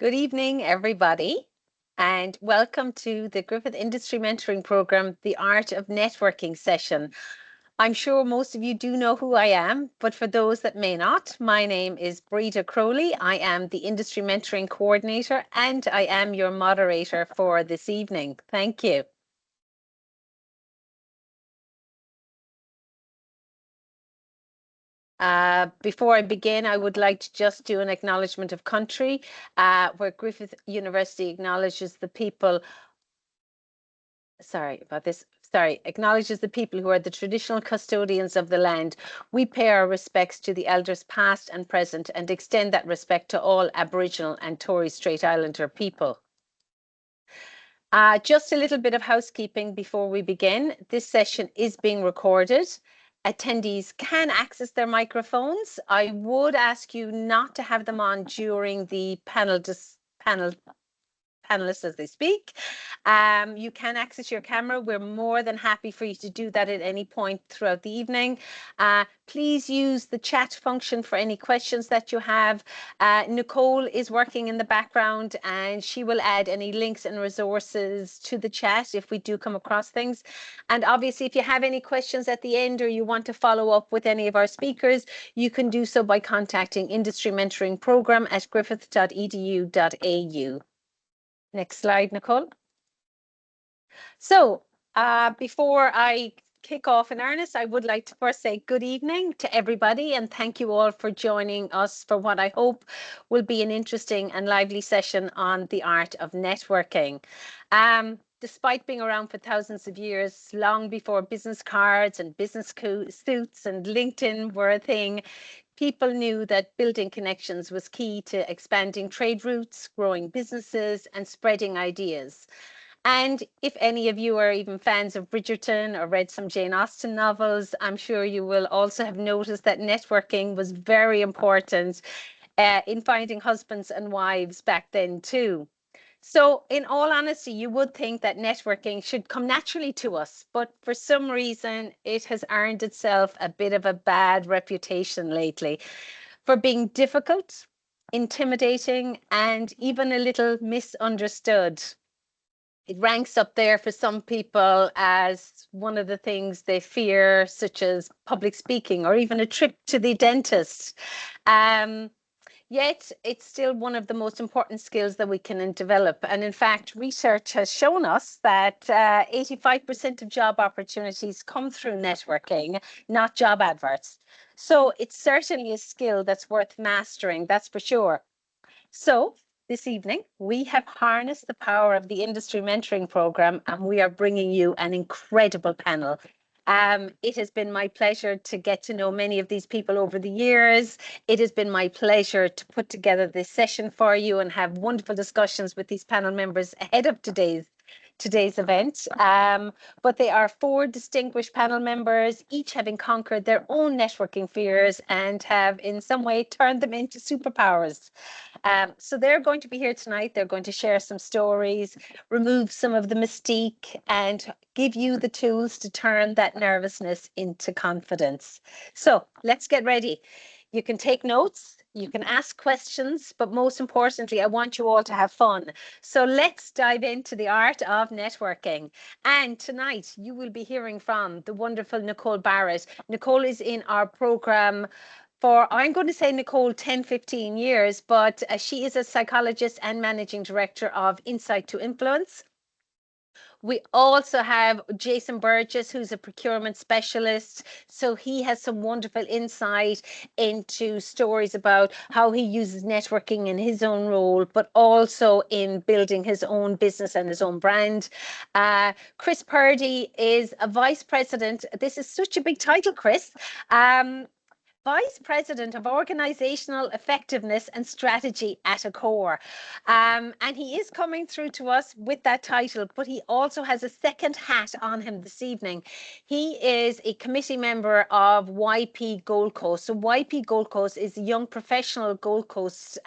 Good evening, everybody, and welcome to the Griffith Industry Mentoring Program, The Art of Networking session. I'm sure most of you do know who I am, but for those that may not, my name is Brita Crowley. I am the Industry Mentoring Coordinator, and I am your moderator for this evening. Thank you. Before I begin, I would like to just do an acknowledgement of country, where Griffith University acknowledges the people acknowledges the people who are the traditional custodians of the land. We pay our respects to the elders past and present and extend that respect to all Aboriginal and Torres Strait Islander people. Just a little bit of housekeeping before we begin. This session is being recorded. Attendees can access their microphones. I would ask you not to have them on during the panelists as they speak. You can access your camera. We're more than happy for you to do that at any point throughout the evening. Please use the chat function for any questions that you have. Nicole is working in the background and she will add any links and resources to the chat if we do come across things. And obviously, if you have any questions at the end or you want to follow up with any of our speakers, you can do so by contacting Industry Mentoring Program at griffith.edu.au. Next slide, Nicole. So before I kick off in earnest, I would like to first say good evening to everybody and thank you all for joining us for what I hope will be an interesting and lively session on the art of networking. Despite being around for thousands of years, long before business cards and business suits and LinkedIn were a thing, people knew that building connections was key to expanding trade routes, growing businesses, and spreading ideas. And if any of you are even fans of Bridgerton or read some Jane Austen novels, I'm sure you will also have noticed that networking was very important in finding husbands and wives back then too. So in all honesty, you would think that networking should come naturally to us, but for some reason, it has earned itself a bit of a bad reputation lately for being difficult, intimidating, and even a little misunderstood. It ranks up there for some people as one of the things they fear, such as public speaking or even a trip to the dentist. Yet it's still one of the most important skills that we can develop. And in fact, research has shown us that 85% of job opportunities come through networking, not job adverts. So it's certainly a skill that's worth mastering, that's for sure. So this evening, we have harnessed the power of the Industry Mentoring Program and we are bringing you an incredible panel. It has been my pleasure to get to know many of these people over the years. It has been my pleasure to put together this session for you and have wonderful discussions with these panel members ahead of today's event. But they are four distinguished panel members, each having conquered their own networking fears and have in some way turned them into superpowers. So they're going to be here tonight. They're going to share some stories, remove some of the mystique, and give you the tools to turn that nervousness into confidence. So let's get ready. You can take notes, you can ask questions, but most importantly, I want you all to have fun. So let's dive into the art of networking. And tonight you will be hearing from the wonderful Nicole Barrett. Nicole is in our program for, I'm going to say, Nicole, 10, 15 years, but she is a psychologist and managing director of Insight to Influence. We also have Jason Burgess, who's a procurement specialist. So he has some wonderful insight into stories about how he uses networking in his own role, but also in building his own business and his own brand. Chris Purdy is a vice president. This is such a big title, Chris. Vice President of Organizational Effectiveness and Strategy at Accor. And he is coming through to us with that title, but he also has a second hat on him this evening. He is a committee member of YP Gold Coast. So YP Gold Coast is a young professional Gold Coast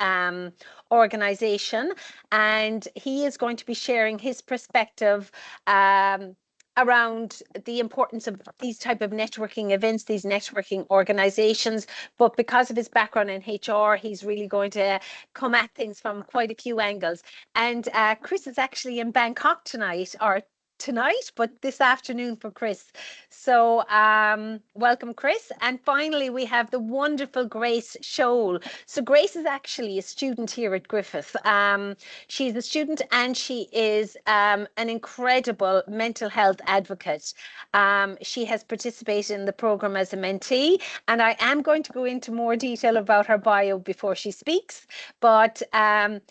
organization, and he is going to be sharing his perspective around the importance of these type of networking events, these networking organizations. But because of his background in HR, he's really going to come at things from quite a few angles. And Chris is actually in Bangkok tonight, but this afternoon for Chris. So welcome, Chris. And finally, we have the wonderful Grace Scholl. So Grace is actually a student here at Griffith. She's a student and she is an incredible mental health advocate. She has participated in the program as a mentee, and I am going to go into more detail about her bio before she speaks, but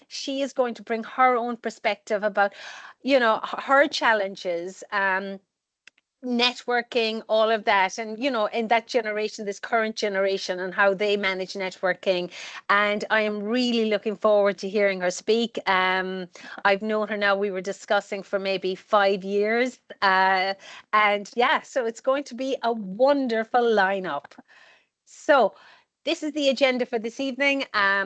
she is going to bring her own perspective about, her challenges, networking, all of that, and in that generation, this current generation, and how they manage networking. And I am really looking forward to hearing her speak. I've known her now, we were discussing for maybe 5 years, and yeah, so it's going to be a wonderful lineup. So this is the agenda for this evening.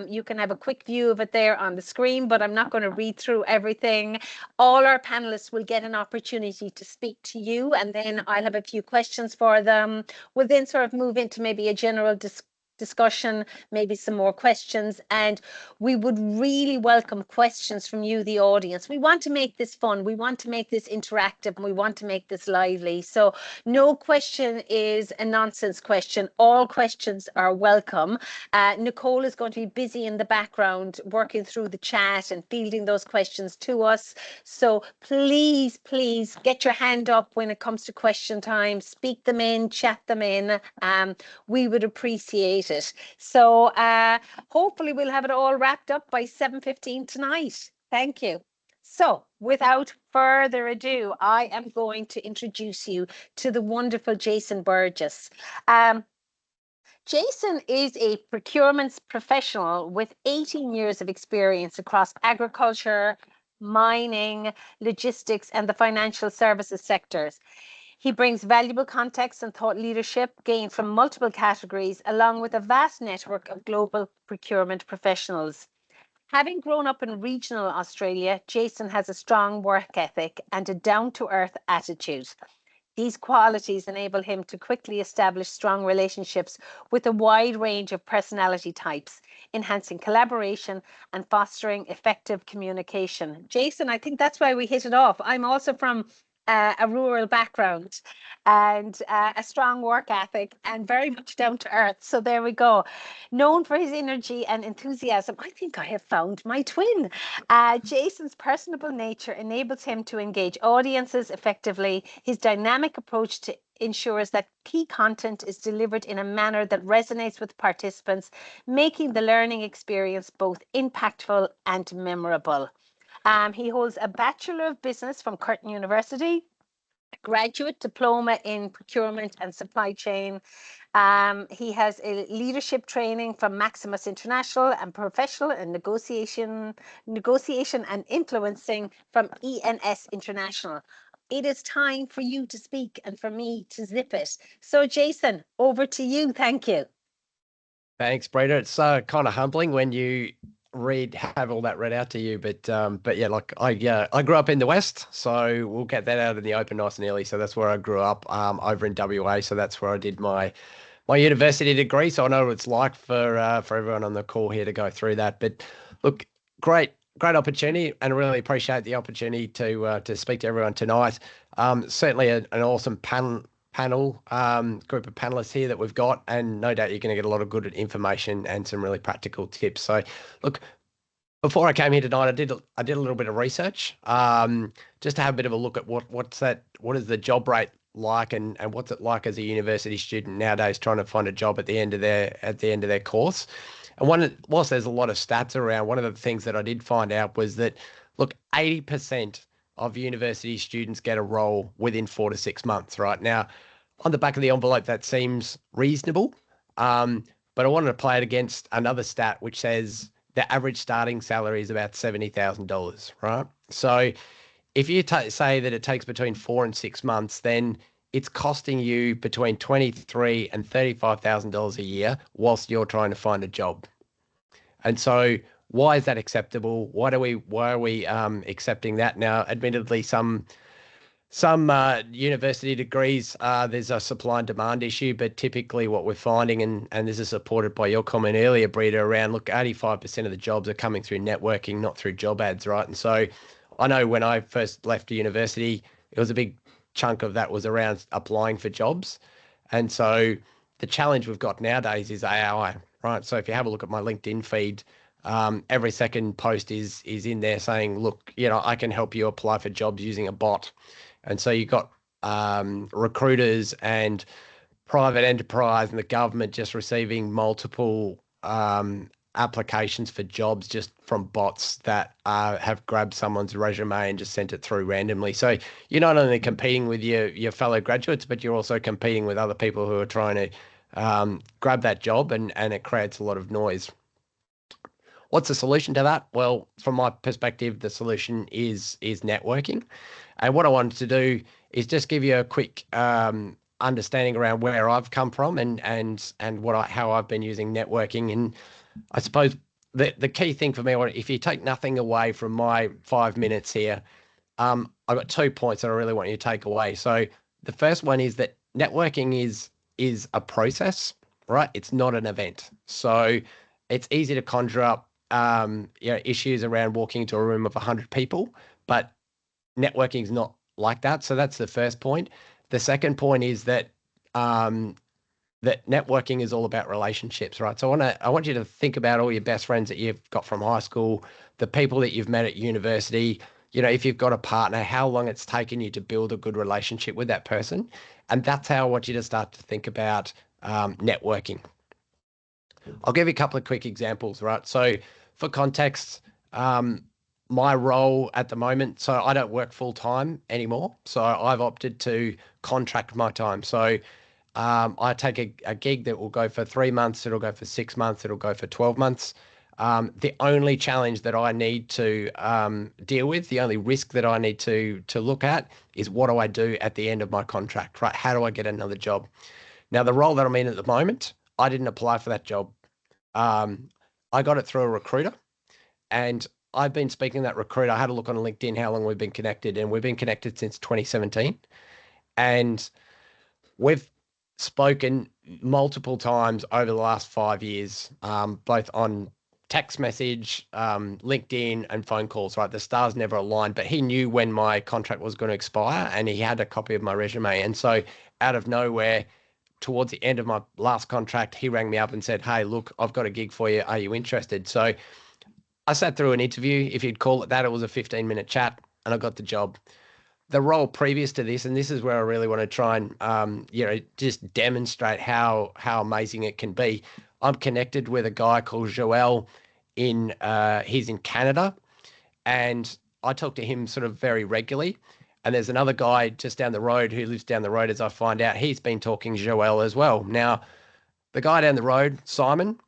You can have a quick view of it there on the screen, but I'm not going to read through everything. All our panelists will get an opportunity to speak to you, and then I'll have a few questions for them. We'll then sort of move into maybe a general discussion, maybe some more questions, and we would really welcome questions from you, the audience. We want to make this fun, we want to make this interactive, and we want to make this lively. So no question is a nonsense question. All questions are welcome. Nicole is going to be busy in the background working through the chat and fielding those questions to us. So please get your hand up when it comes to question time. Speak them in, chat them in. We would appreciate it. So hopefully we'll have it all wrapped up by 7:15 tonight. Thank you. So without further ado, I am going to introduce you to the wonderful Jason Burgess. Jason is a procurement professional with 18 years of experience across agriculture, mining, logistics, and the financial services sectors. He brings valuable context and thought leadership gained from multiple categories, along with a vast network of global procurement professionals. Having grown up in regional Australia, Jason has a strong work ethic and a down-to-earth attitude. These qualities enable him to quickly establish strong relationships with a wide range of personality types, enhancing collaboration and fostering effective communication. Jason, I think that's why we hit it off. I'm also from a rural background and a strong work ethic and very much down to earth. So there we go. Known for his energy and enthusiasm, I think I have found my twin. Jason's personable nature enables him to engage audiences effectively. His dynamic approach to ensures that key content is delivered in a manner that resonates with participants, making the learning experience both impactful and memorable. He holds a Bachelor of Business from Curtin University, a graduate diploma in procurement and supply chain. He has a leadership training from Maximus International and professional and negotiation and influencing from ENS International. It is time for you to speak and for me to zip it. So Jason, over to you. Thank you. Thanks, Brita. It's kind of humbling when you have all that read out to you, but yeah, like I grew up in the West, so we'll get that out in the open nice and early. So that's where I grew up, over in WA. So that's where I did my university degree. So I know what it's like for everyone on the call here to go through that. But look, great opportunity, and really appreciate the opportunity to speak to everyone tonight. Certainly an awesome panel group of panelists here that we've got, and no doubt you're going to get a lot of good information and some really practical tips. So look, before I came here tonight, I did a little bit of research, just to have a bit of a look at what is the job rate like, and what's it like as a university student nowadays trying to find a job at the end of their course. And whilst there's a lot of stats around, one of the things that I did find out was that, look, 80% of university students get a role within 4 to 6 months. Right now, on the back of the envelope, that seems reasonable. But I wanted to play it against another stat, which says the average starting salary is about $70,000, right? So if you say that it takes between 4 and 6 months, then it's costing you between $23,000 and $35,000 a year whilst you're trying to find a job. And so why is that acceptable? Why are we accepting that now? Admittedly, some some university degrees, there's a supply and demand issue, but typically what we're finding, and this is supported by your comment earlier, Breeder, around, look, 85% of the jobs are coming through networking, not through job ads, right? And so I know when I first left university, it was a big chunk of that was around applying for jobs. And so the challenge we've got nowadays is AI, right? So if you have a look at my LinkedIn feed, every second post is in there saying, look, I can help you apply for jobs using a bot. And so you've got recruiters and private enterprise and the government just receiving multiple applications for jobs just from bots that have grabbed someone's resume and just sent it through randomly. So you're not only competing with your fellow graduates, but you're also competing with other people who are trying to grab that job, and it creates a lot of noise. What's the solution to that? Well, from my perspective, the solution is networking. And what I wanted to do is just give you a quick understanding around where I've come from and how I've been using networking. And I suppose the key thing for me, if you take nothing away from my 5 minutes here, I've got 2 points that I really want you to take away. So the first one is that networking is a process, right? It's not an event. So it's easy to conjure up issues around walking into a room of 100 people, but networking is not like that. So that's the first point. The second point is that that networking is all about relationships, right? So I want you to think about all your best friends that you've got from high school, the people that you've met at university. If you've got a partner, how long it's taken you to build a good relationship with that person. And that's how I want you to start to think about networking. I'll give you a couple of quick examples, right? So for context, my role at the moment, so I don't work full time anymore. So I've opted to contract my time. So I take a gig that will go for 3 months, it'll go for 6 months, it'll go for 12 months. The only challenge that I need to deal with, the only risk that I need to look at is, what do I do at the end of my contract, right? How do I get another job? Now, the role that I'm in at the moment, I didn't apply for that job. I got it through a recruiter, and I've been speaking to that recruiter. I had a look on LinkedIn how long we've been connected, and we've been connected since 2017. And we've spoken multiple times over the last 5 years, both on text message, LinkedIn, and phone calls, right? The stars never aligned, but he knew when my contract was going to expire, and he had a copy of my resume. And so out of nowhere, towards the end of my last contract, he rang me up and said, hey, look, I've got a gig for you. Are you interested? So I sat through an interview. If you'd call it that, it was a 15-minute chat, and I got the job. The role previous to this, and this is where I really want to try and, just demonstrate how amazing it can be. I'm connected with a guy called Joel he's in Canada, and I talk to him sort of very regularly. And there's another guy just down the road who lives down the road, as I find out. He's been talking to Joel as well. Now, the guy down the road, Simon,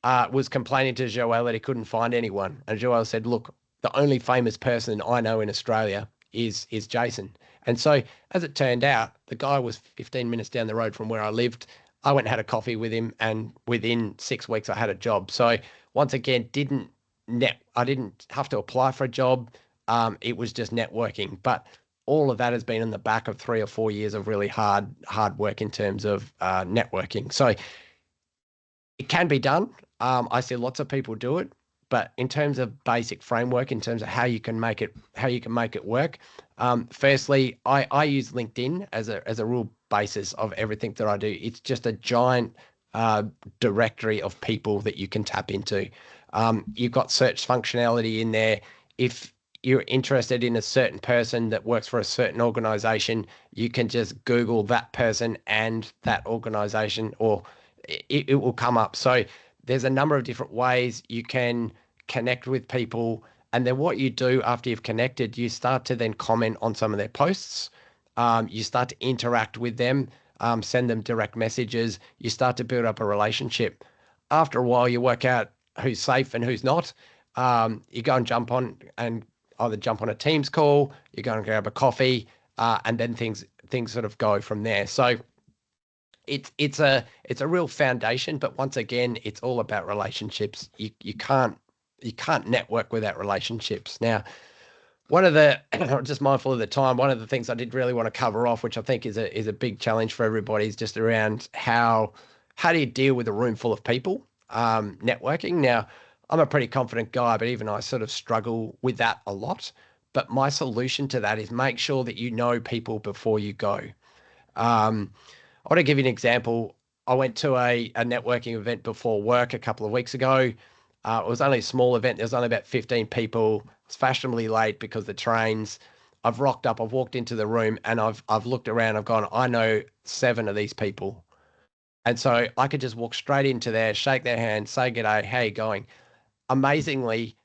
was complaining to Joel that he couldn't find anyone. And Joel said, look, the only famous person I know in Australia is Jason. And so, as it turned out, the guy was 15 minutes down the road from where I lived. I went and had a coffee with him, and within 6 weeks, I had a job. So once again, I didn't have to apply for a job. It was just networking. But all of that has been in the back of 3 or 4 years of really hard work in terms of networking. So it can be done. I see lots of people do it, but in terms of basic framework, in terms of how you can make it work, firstly, I use LinkedIn as a real basis of everything that I do. It's just a giant directory of people that you can tap into. You've got search functionality in there. If you're interested in a certain person that works for a certain organization, you can just Google that person and that organization, or it will come up. So there's a number of different ways you can connect with people. And then what you do after you've connected, you start to then comment on some of their posts. You start to interact with them, send them direct messages. You start to build up a relationship. After a while, you work out who's safe and who's not. You go and jump on a Teams call, you go and grab a coffee, and then things sort of go from there. So it's a real foundation, but once again, it's all about relationships. You can't network without relationships. Now, one of the just mindful of the time, one of the things I did really want to cover off, which I think is a big challenge for everybody, is just around how do you deal with a room full of people, networking. Now, I'm a pretty confident guy, but even I sort of struggle with that a lot. But my solution to that is make sure that you know people before you go. I want to give you an example. I went to a networking event before work a couple of weeks ago. It was only a small event. There was only about 15 people. It's fashionably late because the trains. I've rocked up. I've walked into the room and I've looked around. I've gone, I know 7 of these people. And so I could just walk straight into there, shake their hand, say g'day, how you going? Amazingly,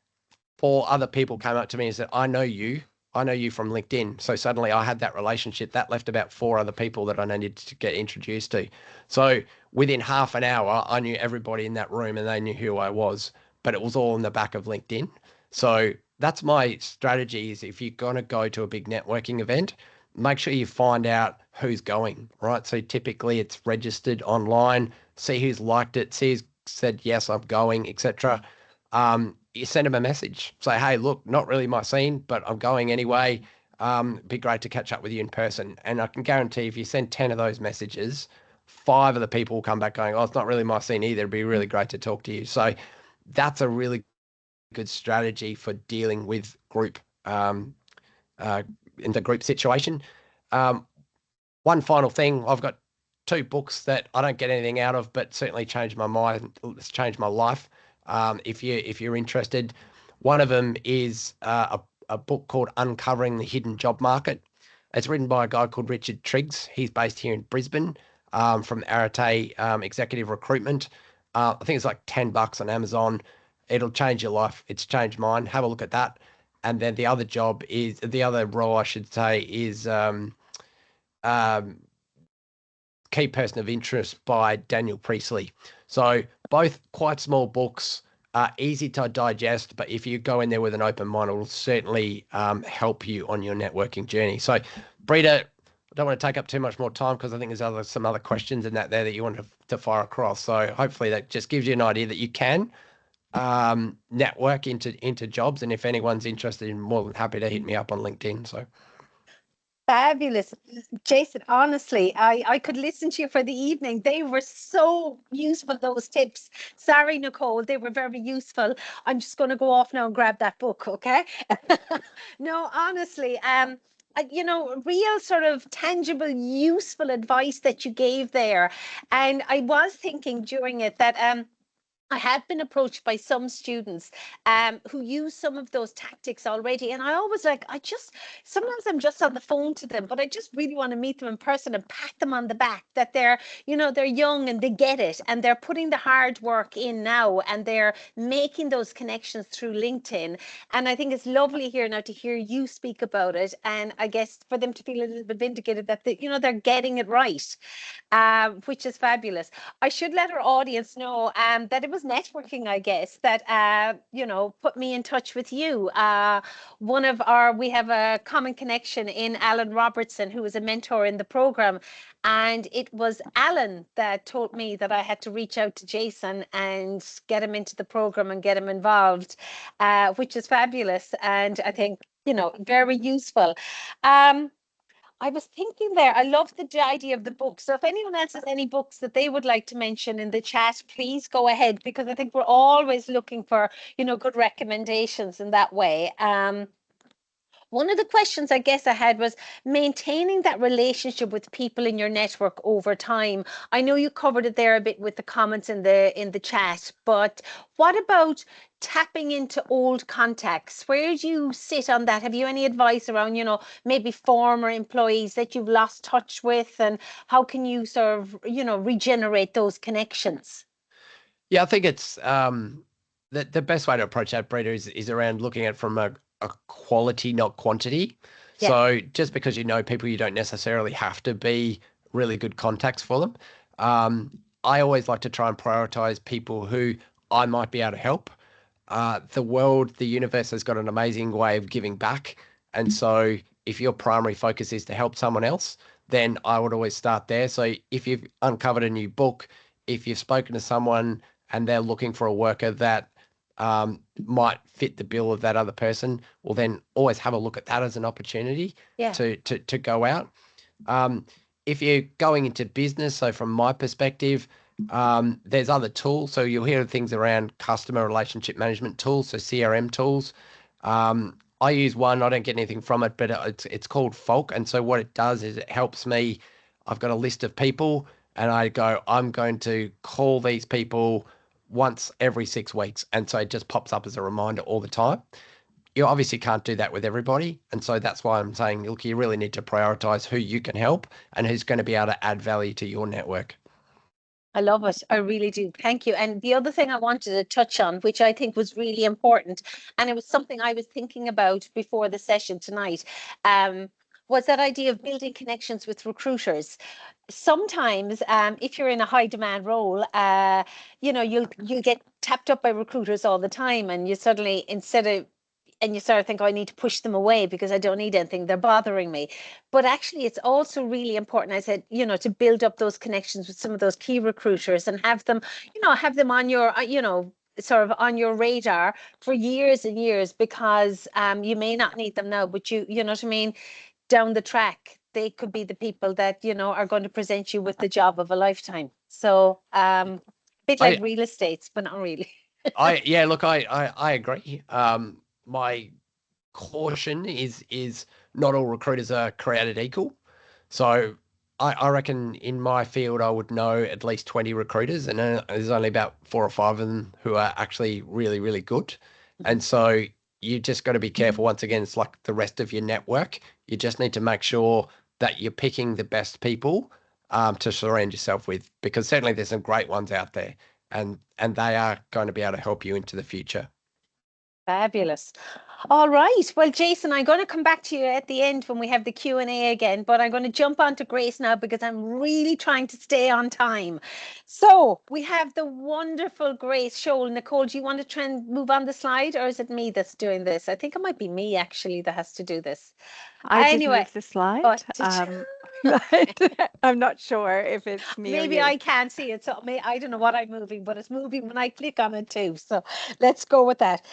4 other people came up to me and said, I know you. I know you from LinkedIn. So suddenly I had that relationship. That left about 4 other people that I needed to get introduced to. So within half an hour, I knew everybody in that room and they knew who I was, but it was all in the back of LinkedIn. So that's my strategy is if you're going to go to a big networking event, make sure you find out who's going, right? So typically it's registered online, see who's liked it, see who's said, yes, I'm going, etc. You send them a message, say, hey, look, not really my scene, but I'm going anyway. It'd be great to catch up with you in person. And I can guarantee if you send 10 of those messages, 5 of the people will come back going, oh, it's not really my scene either. It'd be really great to talk to you. So that's a really good strategy for dealing with group in the group situation. Um, One final thing, I've got 2 books that I don't get anything out of, but certainly changed my mind. It's changed my life. If you're interested, one of them is a book called Uncovering the Hidden Job Market. It's written by a guy called Richard Triggs. He's based here in Brisbane, from Arete Executive Recruitment. I think it's like $10 on Amazon. It'll change your life. It's changed mine. Have a look at that. And then the other role I should say is um, Key Person of Interest by Daniel Priestley. So both quite small books, easy to digest, but if you go in there with an open mind, it will certainly help you on your networking journey. So, Brita, I don't want to take up too much more time because I think there's some other questions in that there that you want to fire across. So hopefully that just gives you an idea that you can network into jobs. And if anyone's interested, more than happy to hit me up on LinkedIn. So. Fabulous. Jason, honestly, I could listen to you for the evening. They were so useful, those tips. Sorry, Nicole, they were very useful. I'm just going to go off now and grab that book, okay? No, honestly, real sort of tangible, useful advice that you gave there. And I was thinking during it that I have been approached by some students who use some of those tactics already. And I always sometimes I'm just on the phone to them, but I just really want to meet them in person and pat them on the back that they're young and they get it and they're putting the hard work in now and they're making those connections through LinkedIn. And I think it's lovely here now to hear you speak about it. And I guess for them to feel a little bit vindicated that they're getting it right, which is fabulous. I should let our audience know that it was networking, I guess, that put me in touch with you. We have a common connection in Alan Robertson, who is a mentor in the program, and it was Alan that told me that I had to reach out to Jason and get him into the program and get him involved, which is fabulous, and I think very useful. I was thinking there, I love the idea of the book. So if anyone else has any books that they would like to mention in the chat, please go ahead, because I think we're always looking for, good recommendations in that way. One of the questions I guess I had was maintaining that relationship with people in your network over time. I know you covered it there a bit with the comments in the chat, but what about tapping into old contacts? Where do you sit on that? Have you any advice around, maybe former employees that you've lost touch with, and how can you sort of, regenerate those connections? Yeah, I think it's the best way to approach that, Brita, is around looking at it from a quality, not quantity. Yeah. So just because you know people, you don't necessarily have to be really good contacts for them. I always like to try and prioritize people who I might be able to help. The universe has got an amazing way of giving back. And so if your primary focus is to help someone else, then I would always start there. So if you've uncovered a new book, if you've spoken to someone and they're looking for a worker that might fit the bill of that other person, well, then always have a look at that as an opportunity to go out. If you're going into business, so from my perspective, there's other tools. So you'll hear things around customer relationship management tools, so CRM tools. I use one, I don't get anything from it, but it's called Folk. And so what it does is it helps me. I've got a list of people and I go, I'm going to call these people once every 6 weeks. And so it just pops up as a reminder all the time. You obviously can't do that with everybody. And so that's why I'm saying, look, you really need to prioritize who you can help and who's going to be able to add value to your network. I love it. I really do. Thank you. And the other thing I wanted to touch on, which I think was really important, and it was something I was thinking about before the session tonight, was that idea of building connections with recruiters. Sometimes, if you're in a high demand role, you'll get tapped up by recruiters all the time, and you suddenly, and you sort of think, oh, I need to push them away because I don't need anything. They're bothering me. But actually, it's also really important, I said, to build up those connections with some of those key recruiters and have them on your, sort of on your radar for years and years, because you may not need them now, but you know what I mean, down the track, they could be the people that, are going to present you with the job of a lifetime. So a bit like real estate, but not really. I agree. My caution is not all recruiters are created equal. So I reckon in my field, I would know at least 20 recruiters, and there's only about 4 or 5 of them who are actually really, really good. And so you just got to be careful. Once again, it's like the rest of your network. You just need to make sure that you're picking the best people to surround yourself with, because certainly there's some great ones out there, and they are going to be able to help you into the future. Fabulous. All right. Well, Jason, I'm going to come back to you at the end when we have the Q&A again, but I'm going to jump on to Grace now because I'm really trying to stay on time. So we have the wonderful Grace Scholl. Nicole, do you want to try and move on the slide, or is it me that's doing this? I think it might be me actually that has to do this. I did move the slide. I'm not sure if it's me Maybe or you. I can't see it, so I don't know what I'm moving, but it's moving when I click on it too. So let's go with that.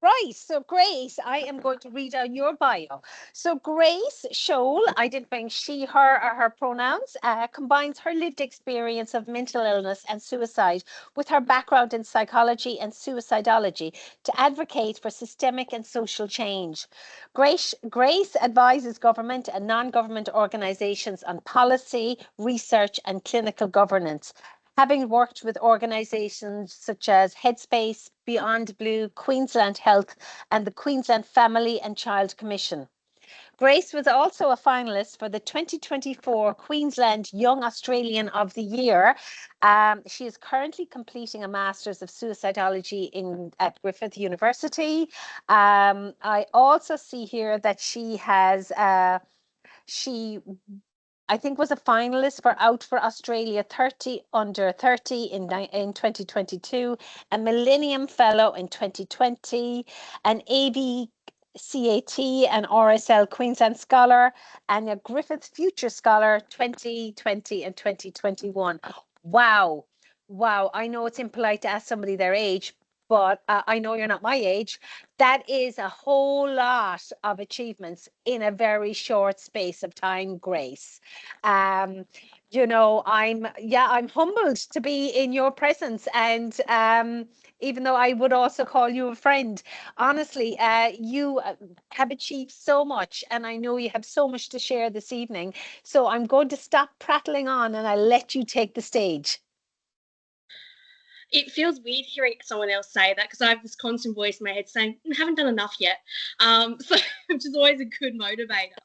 Right, so Grace, I am going to read out your bio. So Grace Scholl, identifying she, her, or her pronouns, combines her lived experience of mental illness and suicide with her background in psychology and suicidology to advocate for systemic and social change. Grace advises government and non-government organizations on policy, research, and clinical governance, having worked with organisations such as Headspace, Beyond Blue, Queensland Health, and the Queensland Family and Child Commission. Grace was also a finalist for the 2024 Queensland Young Australian of the Year. She is currently completing a Master's of Suicidology at Griffith University. I also see here that she has, I think was a finalist for Out for Australia 30 under 30 in 2022, a Millennium Fellow in 2020, an ABCAT and RSL Queensland Scholar, and a Griffith Future Scholar 2020 and 2021. Wow. I know it's impolite to ask somebody their age, but I know you're not my age. That is a whole lot of achievements in a very short space of time, Grace. I'm humbled to be in your presence, and even though I would also call you a friend, honestly, you have achieved so much, and I know you have so much to share this evening. So I'm going to stop prattling on, and I'll let you take the stage. It feels weird hearing someone else say that, because I have this constant voice in my head saying, I haven't done enough yet. Which is always a good motivator.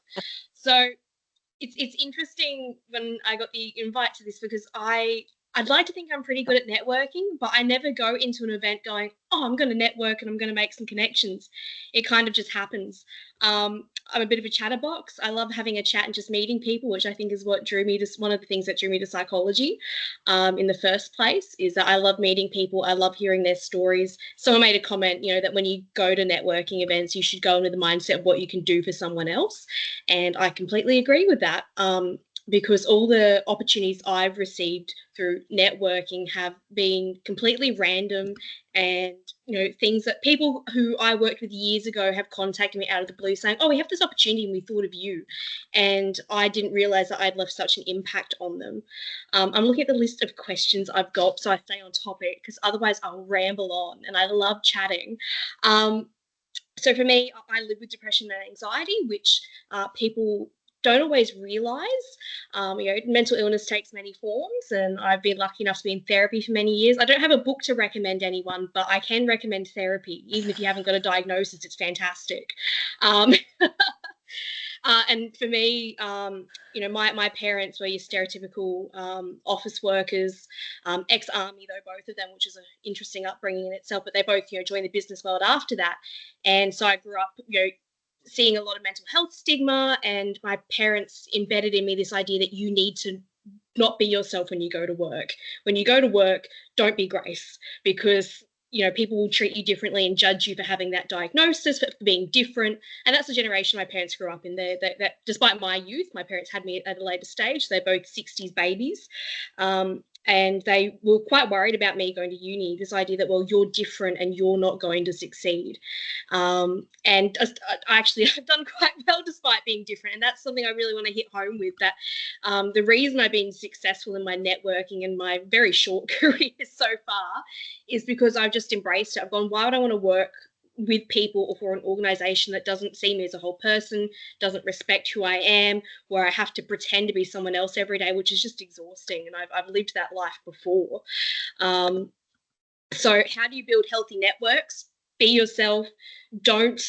So it's interesting when I got the invite to this, because I'd like to think I'm pretty good at networking, but I never go into an event going, oh, I'm going to network and I'm going to make some connections. It kind of just happens. I'm a bit of a chatterbox. I love having a chat and just meeting people, which I think is what drew me to, one of the things that drew me to psychology in the first place, is that I love meeting people. I love hearing their stories. Someone made a comment, that when you go to networking events, you should go in with the mindset of what you can do for someone else. And I completely agree with that. because all the opportunities I've received through networking have been completely random, and things that people who I worked with years ago have contacted me out of the blue saying, oh, we have this opportunity and we thought of you, and I didn't realize that I'd left such an impact on them. I'm looking at the list of questions I've got so I stay on topic, because otherwise I'll ramble on, and I love chatting. So for me, I live with depression and anxiety, which people don't always realise. Mental illness takes many forms, and I've been lucky enough to be in therapy for many years. I don't have a book to recommend anyone, but I can recommend therapy. Even if you haven't got a diagnosis, it's fantastic. And for me, my parents were your stereotypical office workers, ex-army though, both of them, which is an interesting upbringing in itself, but they both, joined the business world after that. And so I grew up, seeing a lot of mental health stigma, and my parents embedded in me this idea that you need to not be yourself when you go to work. When you go to work, don't be Grace, because people will treat you differently and judge you for having that diagnosis, for being different. And that's the generation my parents grew up in. That despite my youth, my parents had me at a later stage. They're both 60s babies. And they were quite worried about me going to uni, this idea that, well, you're different and you're not going to succeed. And actually, I've done quite well despite being different. And that's something I really want to hit home with, that the reason I've been successful in my networking and my very short career so far is because I've just embraced it. I've gone, why would I want to work with people or for an organization that doesn't see me as a whole person, doesn't respect who I am, where I have to pretend to be someone else every day, which is just exhausting. And I've lived that life before. So how do you build healthy networks? Be yourself. Don't,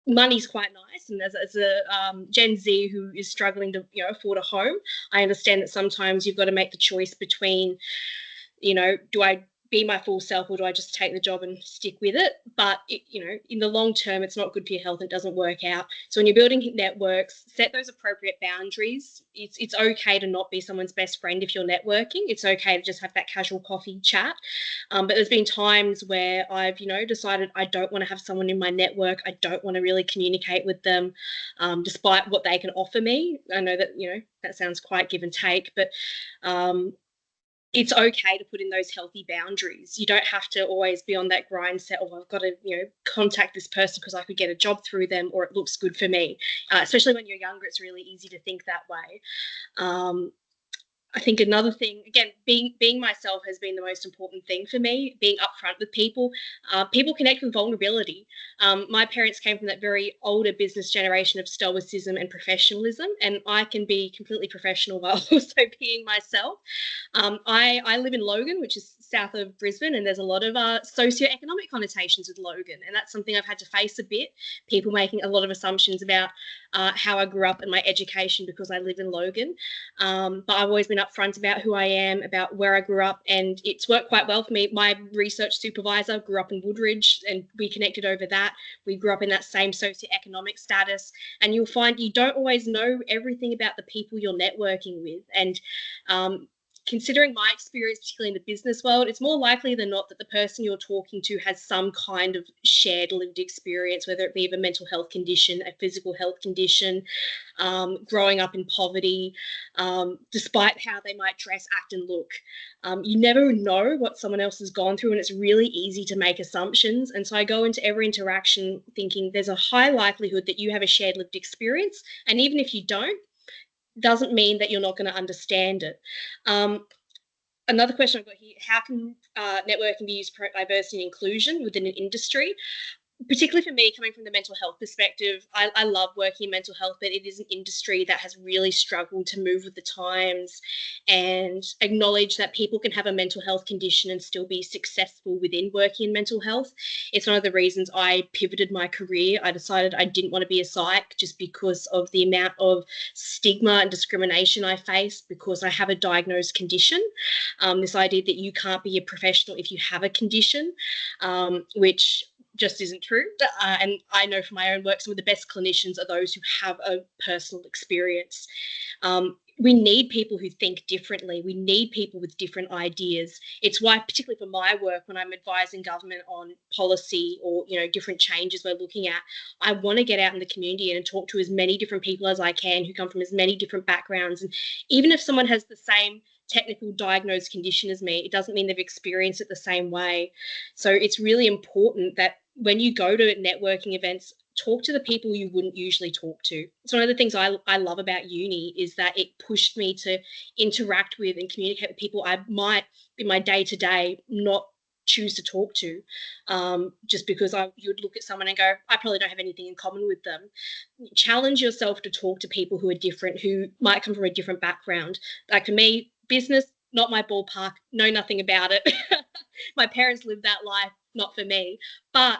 money's quite nice. And as a Gen Z who is struggling to, afford a home, I understand that sometimes you've got to make the choice between, do I be my full self or do I just take the job and stick with it? But, in the long term, it's not good for your health. It doesn't work out. So when you're building networks, set those appropriate boundaries. It's okay to not be someone's best friend if you're networking. It's okay to just have that casual coffee chat. But there's been times where I've, decided I don't want to have someone in my network. I don't want to really communicate with them, despite what they can offer me. I know that, that sounds quite give and take, but it's okay to put in those healthy boundaries. You don't have to always be on that grind set, oh, I've got to, contact this person because I could get a job through them or it looks good for me. Especially when you're younger, it's really easy to think that way. I think another thing, again, being myself has been the most important thing for me, being upfront with people. People connect with vulnerability. My parents came from that very older business generation of stoicism and professionalism, and I can be completely professional while also being myself. I live in Logan, which is south of Brisbane, and there's a lot of socioeconomic connotations with Logan, and that's something I've had to face a bit. People making a lot of assumptions about how I grew up and my education because I live in Logan. But I've always been upfront about who I am, about where I grew up, and it's worked quite well for me. My research supervisor grew up in Woodridge, and we connected over that. We grew up in that same socioeconomic status, and you'll find you don't always know everything about the people you're networking with. And considering my experience, particularly in the business world, it's more likely than not that the person you're talking to has some kind of shared lived experience, whether it be of a mental health condition, a physical health condition, growing up in poverty, despite how they might dress, act and look. You never know what someone else has gone through, and it's really easy to make assumptions. And so I go into every interaction thinking there's a high likelihood that you have a shared lived experience. And even if you don't, doesn't mean that you're not going to understand it. Another question I've got here, how can networking be used for diversity and inclusion within an industry? Particularly for me, coming from the mental health perspective, I love working in mental health, but it is an industry that has really struggled to move with the times and acknowledge that people can have a mental health condition and still be successful within working in mental health. It's one of the reasons I pivoted my career. I decided I didn't want to be a psych just because of the amount of stigma and discrimination I face because I have a diagnosed condition. This idea that you can't be a professional if you have a condition, which just isn't true. And I know from my own work, some of the best clinicians are those who have a personal experience. we need people who think differently. We need people with different ideas. It's why, particularly for my work, when I'm advising government on policy or, different changes we're looking at, I want to get out in the community and talk to as many different people as I can who come from as many different backgrounds. And even if someone has the same technical diagnosed condition as me, it doesn't mean they've experienced it the same way. So it's really important that when you go to networking events, talk to the people you wouldn't usually talk to. It's one of the things I love about uni is that it pushed me to interact with and communicate with people I might in my day-to-day not choose to talk to, just because you would look at someone and go, I probably don't have anything in common with them. Challenge yourself to talk to people who are different, who might come from a different background. Like for me, business, not my ballpark, know nothing about it. My parents lived that life, not for me. But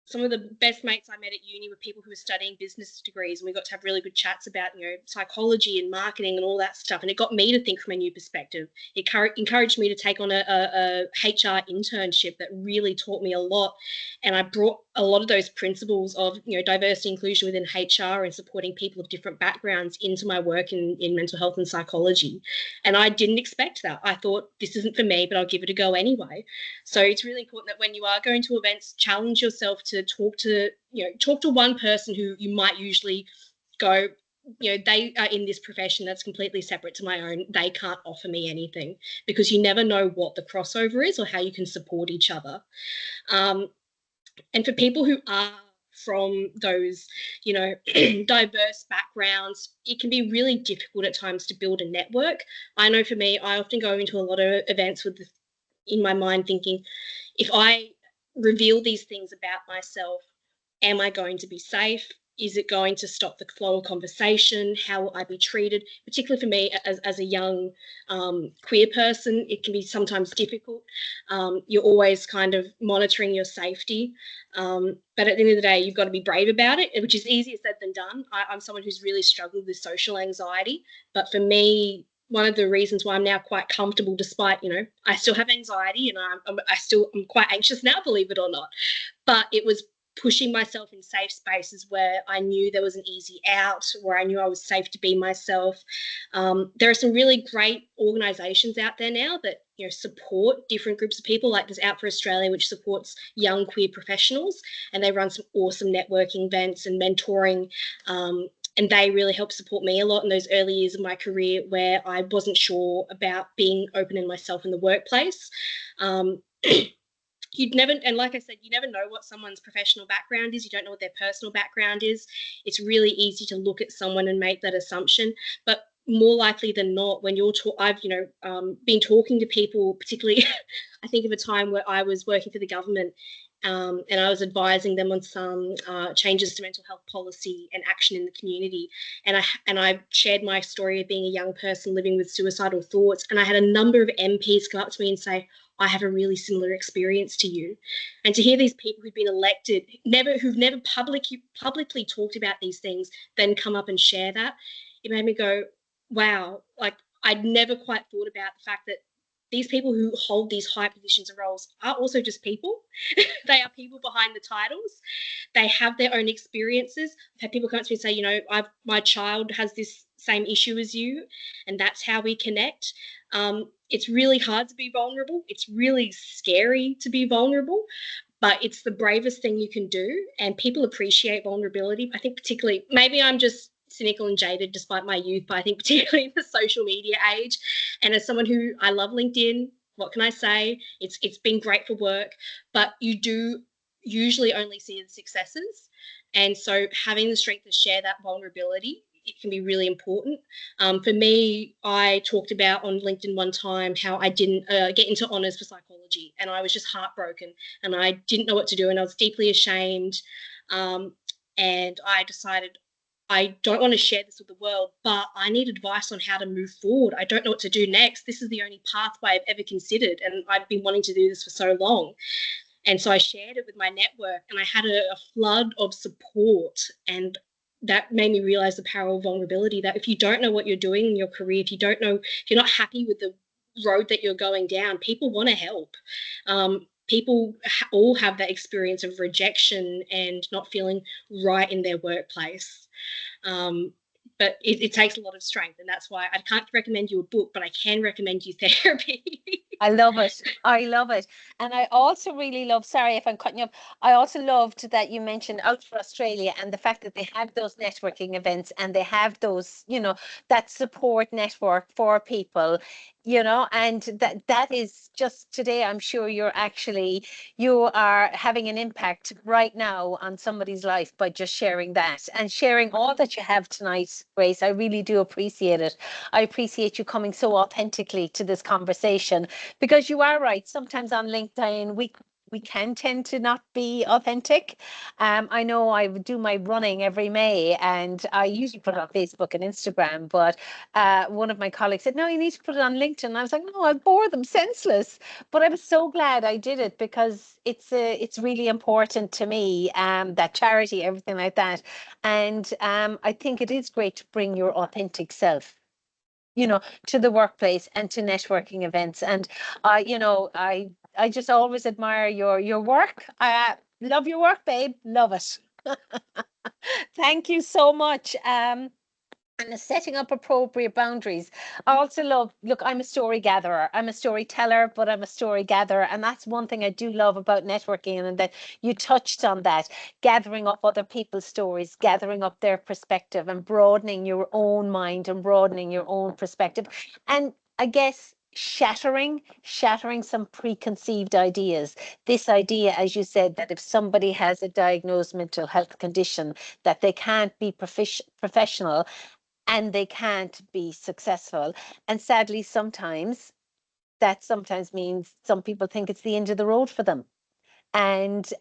some of the best mates I met at uni were people who were studying business degrees, and we got to have really good chats about, psychology and marketing and all that stuff. And it got me to think from a new perspective. It encouraged me to take on a HR internship that really taught me a lot. And I brought a lot of those principles of, diversity inclusion within HR and supporting people of different backgrounds into my work in mental health and psychology. And I didn't expect that. I thought, this isn't for me, but I'll give it a go anyway. So it's really important that when you are going to events, challenge yourself to talk to one person who you might usually go, they are in this profession that's completely separate to my own. They can't offer me anything, because you never know what the crossover is or how you can support each other. And for people who are from those, diverse backgrounds, it can be really difficult at times to build a network. I know for me, I often go into a lot of events in my mind thinking, if I reveal these things about myself, am I going to be safe? Is it going to stop the flow of conversation? How will I be treated? Particularly for me as a young queer person, it can be sometimes difficult. You're always kind of monitoring your safety. But at the end of the day, you've got to be brave about it, which is easier said than done. I'm someone who's really struggled with social anxiety. But for me, one of the reasons why I'm now quite comfortable, despite, I still have anxiety and I'm quite anxious now, believe it or not. But it was pushing myself in safe spaces where I knew there was an easy out, where I knew I was safe to be myself. There are some really great organisations out there now that support different groups of people, like there's Out for Australia, which supports young queer professionals, and they run some awesome networking events and mentoring, and they really helped support me a lot in those early years of my career where I wasn't sure about being open in myself in the workplace. And like I said, you never know what someone's professional background is. You don't know what their personal background is. It's really easy to look at someone and make that assumption. But more likely than not, when I've been talking to people, particularly, I think of a time where I was working for the government, and I was advising them on some changes to mental health policy and action in the community. And I shared my story of being a young person living with suicidal thoughts. And I had a number of MPs come up to me and say, I have a really similar experience to you. And to hear these people who've been elected, who've never publicly talked about these things, then come up and share that, it made me go, wow, like I'd never quite thought about the fact that these people who hold these high positions and roles are also just people. They are people behind the titles. They have their own experiences. I've had people come up to me and say, my child has this same issue as you, and that's how we connect. It's really hard to be vulnerable. It's really scary to be vulnerable, but it's the bravest thing you can do, and people appreciate vulnerability. I think particularly, maybe I'm just cynical and jaded despite my youth, but I think particularly in the social media age, and as someone who, I love LinkedIn, what can I say? It's been great for work, but you do usually only see the successes. And so having the strength to share that vulnerability, it can be really important. For me, I talked about on LinkedIn one time how I didn't get into honours for psychology, and I was just heartbroken and I didn't know what to do, and I was deeply ashamed. And I decided, I don't want to share this with the world, but I need advice on how to move forward. I don't know what to do next. This is the only pathway I've ever considered, and I've been wanting to do this for so long. And so I shared it with my network, and I had a flood of support, and that made me realize the power of vulnerability, that if you don't know what you're doing in your career, if you're not happy with the road that you're going down, people want to help. People all have that experience of rejection and not feeling right in their workplace. But but it takes a lot of strength, and that's why I can't recommend you a book, but I can recommend you therapy. I love it. I love it. And I also really love, sorry if I'm cutting you up, I also loved that you mentioned Out for Australia and the fact that they have those networking events and they have those, that support network for people, and that is just today, I'm sure you are having an impact right now on somebody's life by just sharing that and sharing all that you have tonight, Grace. I really do appreciate it. I appreciate you coming so authentically to this conversation. Because you are right, sometimes on LinkedIn, we can tend to not be authentic. I know I do my running every May and I usually put it on Facebook and Instagram, but one of my colleagues said, no, you need to put it on LinkedIn. And I was like, no, I'll bore them senseless. But I was so glad I did it because it's really important to me, that charity, everything like that. And I think it is great to bring your authentic self to the workplace and to networking events. And I just always admire your work. I love your work, babe. Love it. Thank you so much. And setting up appropriate boundaries. I also love, look, I'm a story gatherer. I'm a storyteller, but I'm a story gatherer. And that's one thing I do love about networking, and that you touched on that, gathering up other people's stories, gathering up their perspective and broadening your own mind and broadening your own perspective. And I guess shattering some preconceived ideas. This idea, as you said, that if somebody has a diagnosed mental health condition, that they can't be professional and they can't be successful. And sadly, that sometimes means some people think it's the end of the road for them. And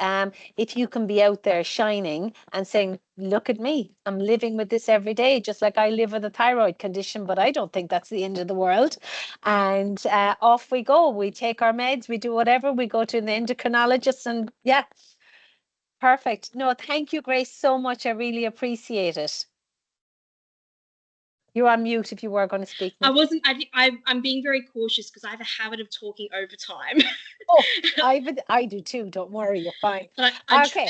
if you can be out there shining and saying, look at me, I'm living with this every day, just like I live with a thyroid condition, but I don't think that's the end of the world. And off we go. We take our meds, we do whatever, we go to the endocrinologist, and yeah, perfect. No, thank you, Grace, so much. I really appreciate it. You're on mute if you were going to speak. I wasn't. I'm being very cautious because I have a habit of talking over time. Oh, I do too. Don't worry, you're fine. Okay.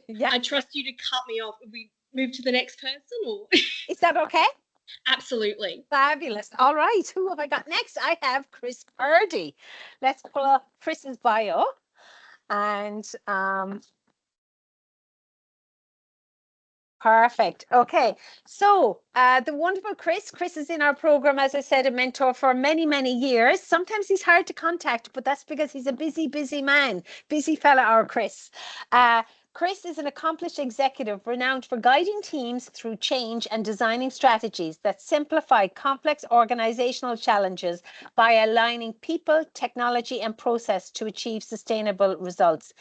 Yeah. I trust you to cut me off. Will we move to the next person, or? Is that okay? Absolutely. Fabulous. All right. Who have I got next? I have Chris Purdy. Let's pull up Chris's bio. And perfect. Okay. So the wonderful Chris is in our program, as I said, a mentor for many, many years. Sometimes he's hard to contact, but that's because he's a busy man, busy fella, our Chris. Chris is an accomplished executive renowned for guiding teams through change and designing strategies that simplify complex organizational challenges by aligning people, technology, and process to achieve sustainable results.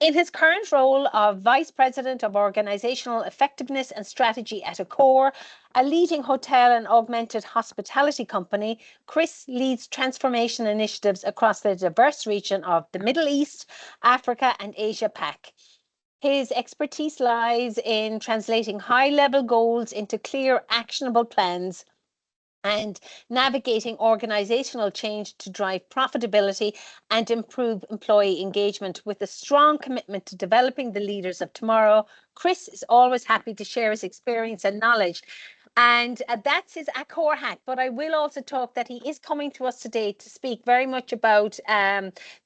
In his current role of Vice President of Organizational Effectiveness and Strategy at Accor, a leading hotel and augmented hospitality company, Chris leads transformation initiatives across the diverse region of the Middle East, Africa, and Asia Pac. His expertise lies in translating high-level goals into clear, actionable plans and navigating organizational change to drive profitability and improve employee engagement. With a strong commitment to developing the leaders of tomorrow, Chris is always happy to share his experience and knowledge. And that's his Accor hat. But I will also talk that he is coming to us today to speak very much about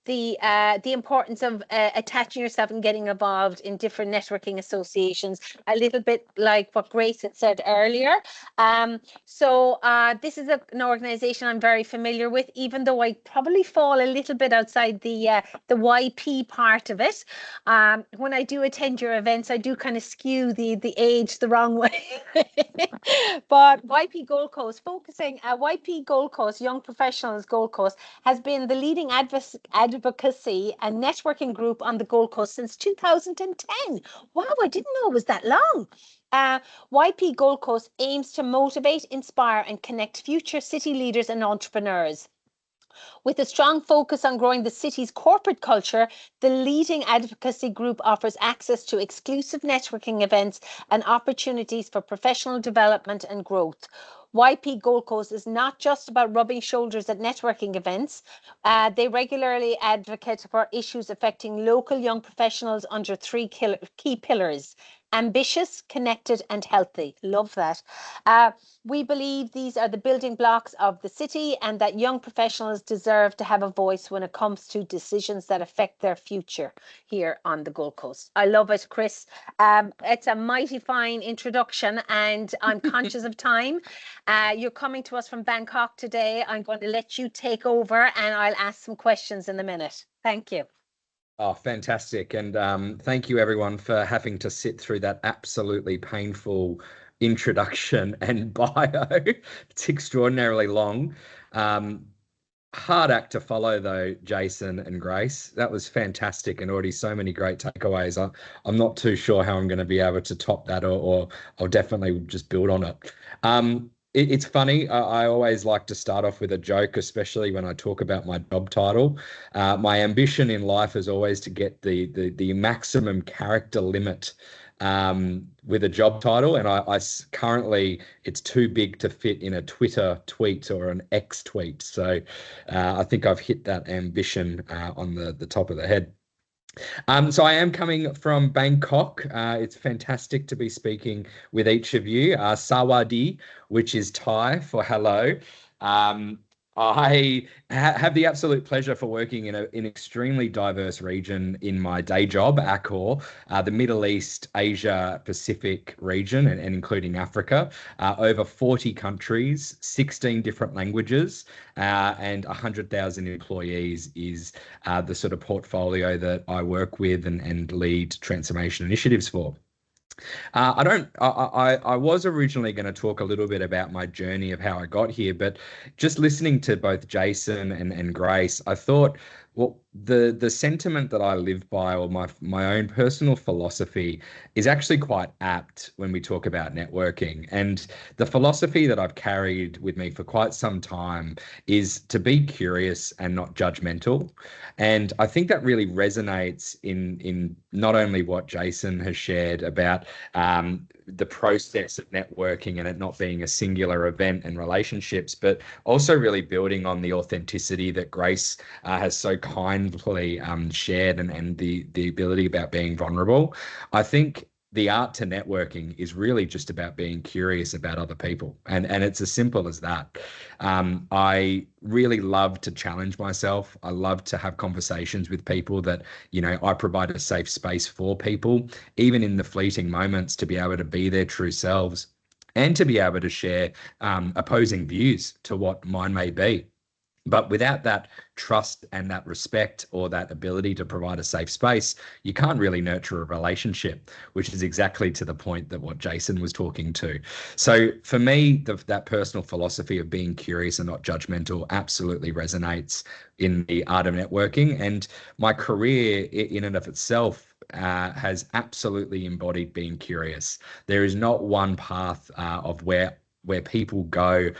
the importance of attaching yourself and getting involved in different networking associations, a little bit like what Grace had said earlier. So this is an organization I'm very familiar with, even though I probably fall a little bit outside the YP part of it. When I do attend your events, I do kind of skew the age the wrong way. But YP Gold Coast, YP Gold Coast, Young Professionals Gold Coast, has been the leading advocacy and networking group on the Gold Coast since 2010. Wow, I didn't know it was that long. YP Gold Coast aims to motivate, inspire, and connect future city leaders and entrepreneurs. With a strong focus on growing the city's corporate culture, the leading advocacy group offers access to exclusive networking events and opportunities for professional development and growth. YP Gold Coast is not just about rubbing shoulders at networking events. They regularly advocate for issues affecting local young professionals under three key pillars: ambitious, connected, and healthy. Love that. We believe these are the building blocks of the city and that young professionals deserve to have a voice when it comes to decisions that affect their future here on the Gold Coast. I love it, Chris. It's a mighty fine introduction, and I'm conscious of time. You're coming to us from Bangkok today. I'm going to let you take over, and I'll ask some questions in a minute. Thank you. Oh, fantastic. And thank you everyone for having to sit through that absolutely painful introduction and bio. It's extraordinarily long. Hard act to follow though, Jason and Grace. That was fantastic and already so many great takeaways. I'm not too sure how I'm going to be able to top that or I'll definitely just build on it. It's funny. I always like to start off with a joke, especially when I talk about my job title. My ambition in life is always to get the maximum character limit with a job title, and I currently it's too big to fit in a Twitter tweet or an X tweet. So I think I've hit that ambition on the top of the head. So I am coming from Bangkok. It's fantastic to be speaking with each of you. Sawadi, which is Thai for hello. I have the absolute pleasure for working in an extremely diverse region in my day job, Accor, the Middle East, Asia, Pacific region, and including Africa, over 40 countries, 16 different languages, and 100,000 employees is the sort of portfolio that I work with and lead transformation initiatives for. I was originally going to talk a little bit about my journey of how I got here, but just listening to both Jason and Grace, I thought, well, the sentiment that I live by, or my own personal philosophy, is actually quite apt when we talk about networking. And the philosophy that I've carried with me for quite some time is to be curious and not judgmental. And I think that really resonates in not only what Jason has shared about the process of networking and it not being a singular event and relationships, but also really building on the authenticity that Grace has so kindly shared and the ability about being vulnerable. I think the art to networking is really just about being curious about other people. And it's as simple as that. I really love to challenge myself. I love to have conversations with people that, you know, I provide a safe space for people, even in the fleeting moments, to be able to be their true selves and to be able to share opposing views to what mine may be. But without that trust and that respect or that ability to provide a safe space, you can't really nurture a relationship, which is exactly to the point that what Jason was talking to. So for me, that personal philosophy of being curious and not judgmental absolutely resonates in the art of networking. And my career in and of itself has absolutely embodied being curious. There is not one path of where people go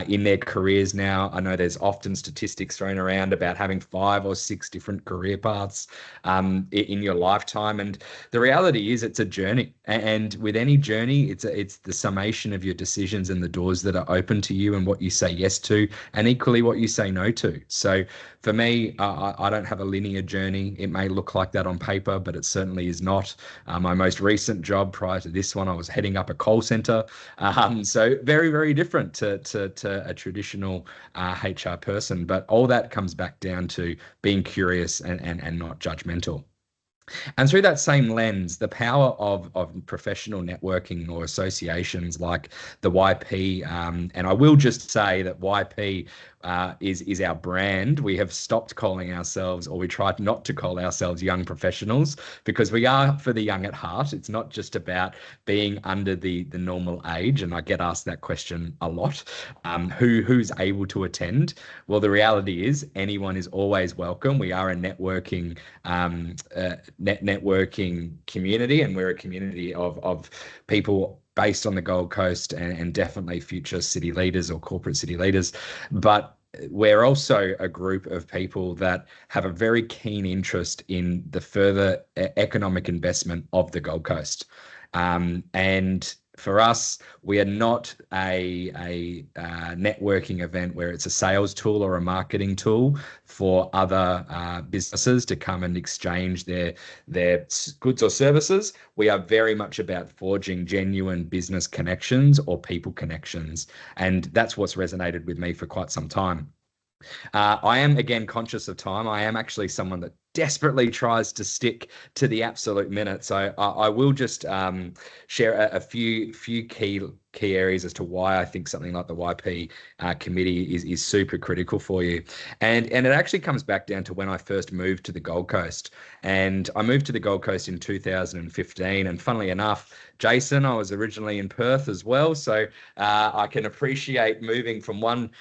in their careers now. I know there's often statistics thrown around about having 5 or 6 different career paths in your lifetime. And the reality is it's a journey. And with any journey, it's the summation of your decisions and the doors that are open to you and what you say yes to, and equally what you say no to. So for me, I don't have a linear journey. It may look like that on paper, but it certainly is not. My most recent job prior to this one, I was heading up a call center. So very, very different to a traditional HR person. But all that comes back down to being curious and not judgmental. And through that same lens, the power of professional networking or associations like the YP, and I will just say that YP is our brand. We have stopped calling ourselves, or we tried not to call ourselves, young professionals, because we are for the young at heart. It's not just about being under the normal age, and I get asked that question a lot. Who's able to attend? Well, the reality is anyone is always welcome. We are a networking networking community, and we're a community of people based on the Gold Coast and definitely future city leaders or corporate city leaders. But we're also a group of people that have a very keen interest in the further economic investment of the Gold Coast. And For us, we are not a networking event where it's a sales tool or a marketing tool for other businesses to come and exchange their goods or services. We are very much about forging genuine business connections or people connections. And that's what's resonated with me for quite some time. I am, again, conscious of time. I am actually someone that desperately tries to stick to the absolute minute. So I will just share a few key areas as to why I think something like the YP committee is super critical for you. And it actually comes back down to when I first moved to the Gold Coast. And I moved to the Gold Coast in 2015. And funnily enough, Jason, I was originally in Perth as well. So I can appreciate moving from one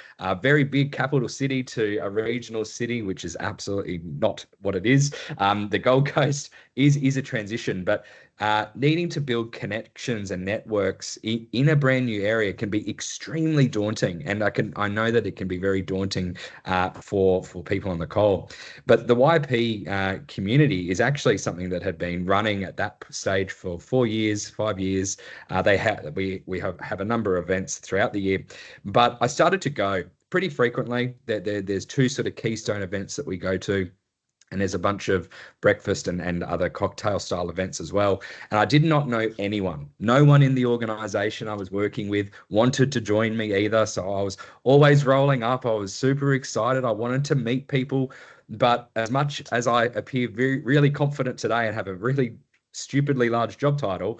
very big capital city to a regional city, which is absolutely not what it is. The Gold Coast is a transition, but needing to build connections and networks in a brand new area can be extremely daunting. And I know that it can be very daunting for people on the call. But the YP community is actually something that had been running at that stage for 5 years. We have a number of events throughout the year, but I started to go pretty frequently. There's two sort of keystone events that we go to. And there's a bunch of breakfast and other cocktail style events as well. And I did not know anyone. No one in the organization I was working with wanted to join me either. So I was always rolling up. I was super excited. I wanted to meet people. But as much as I appear really confident today and have a really stupidly large job title,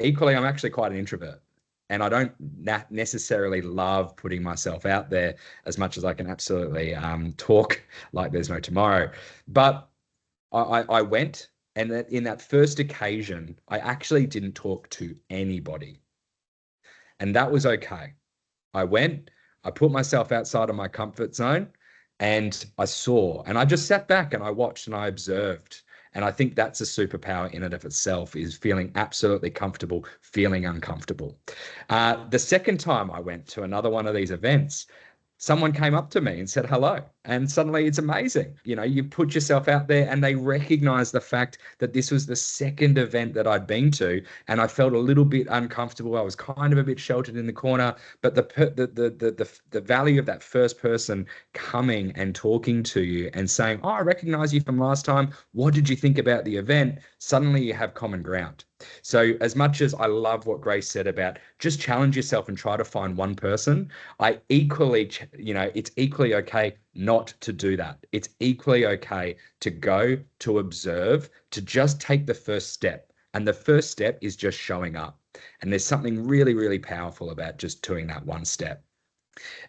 equally, I'm actually quite an introvert. And I don't necessarily love putting myself out there as much as I can absolutely talk like there's no tomorrow. But I went, and in that first occasion, I actually didn't talk to anybody. And that was okay. I went, I put myself outside of my comfort zone, and I saw, and I just sat back and I watched and I observed. And I think that's a superpower in and of itself, is feeling absolutely comfortable, feeling uncomfortable. The second time I went to another one of these events, someone came up to me and said hello. And suddenly it's amazing. You know, you put yourself out there and they recognize the fact that this was the second event that I'd been to. And I felt a little bit uncomfortable. I was kind of a bit sheltered in the corner, but the value of that first person coming and talking to you and saying, oh, I recognize you from last time. What did you think about the event? Suddenly you have common ground. So as much as I love what Grace said about just challenge yourself and try to find one person, I equally, it's equally okay not to do that. It's equally okay to go, to observe, to just take the first step. And the first step is just showing up. And there's something really, really powerful about just doing that one step.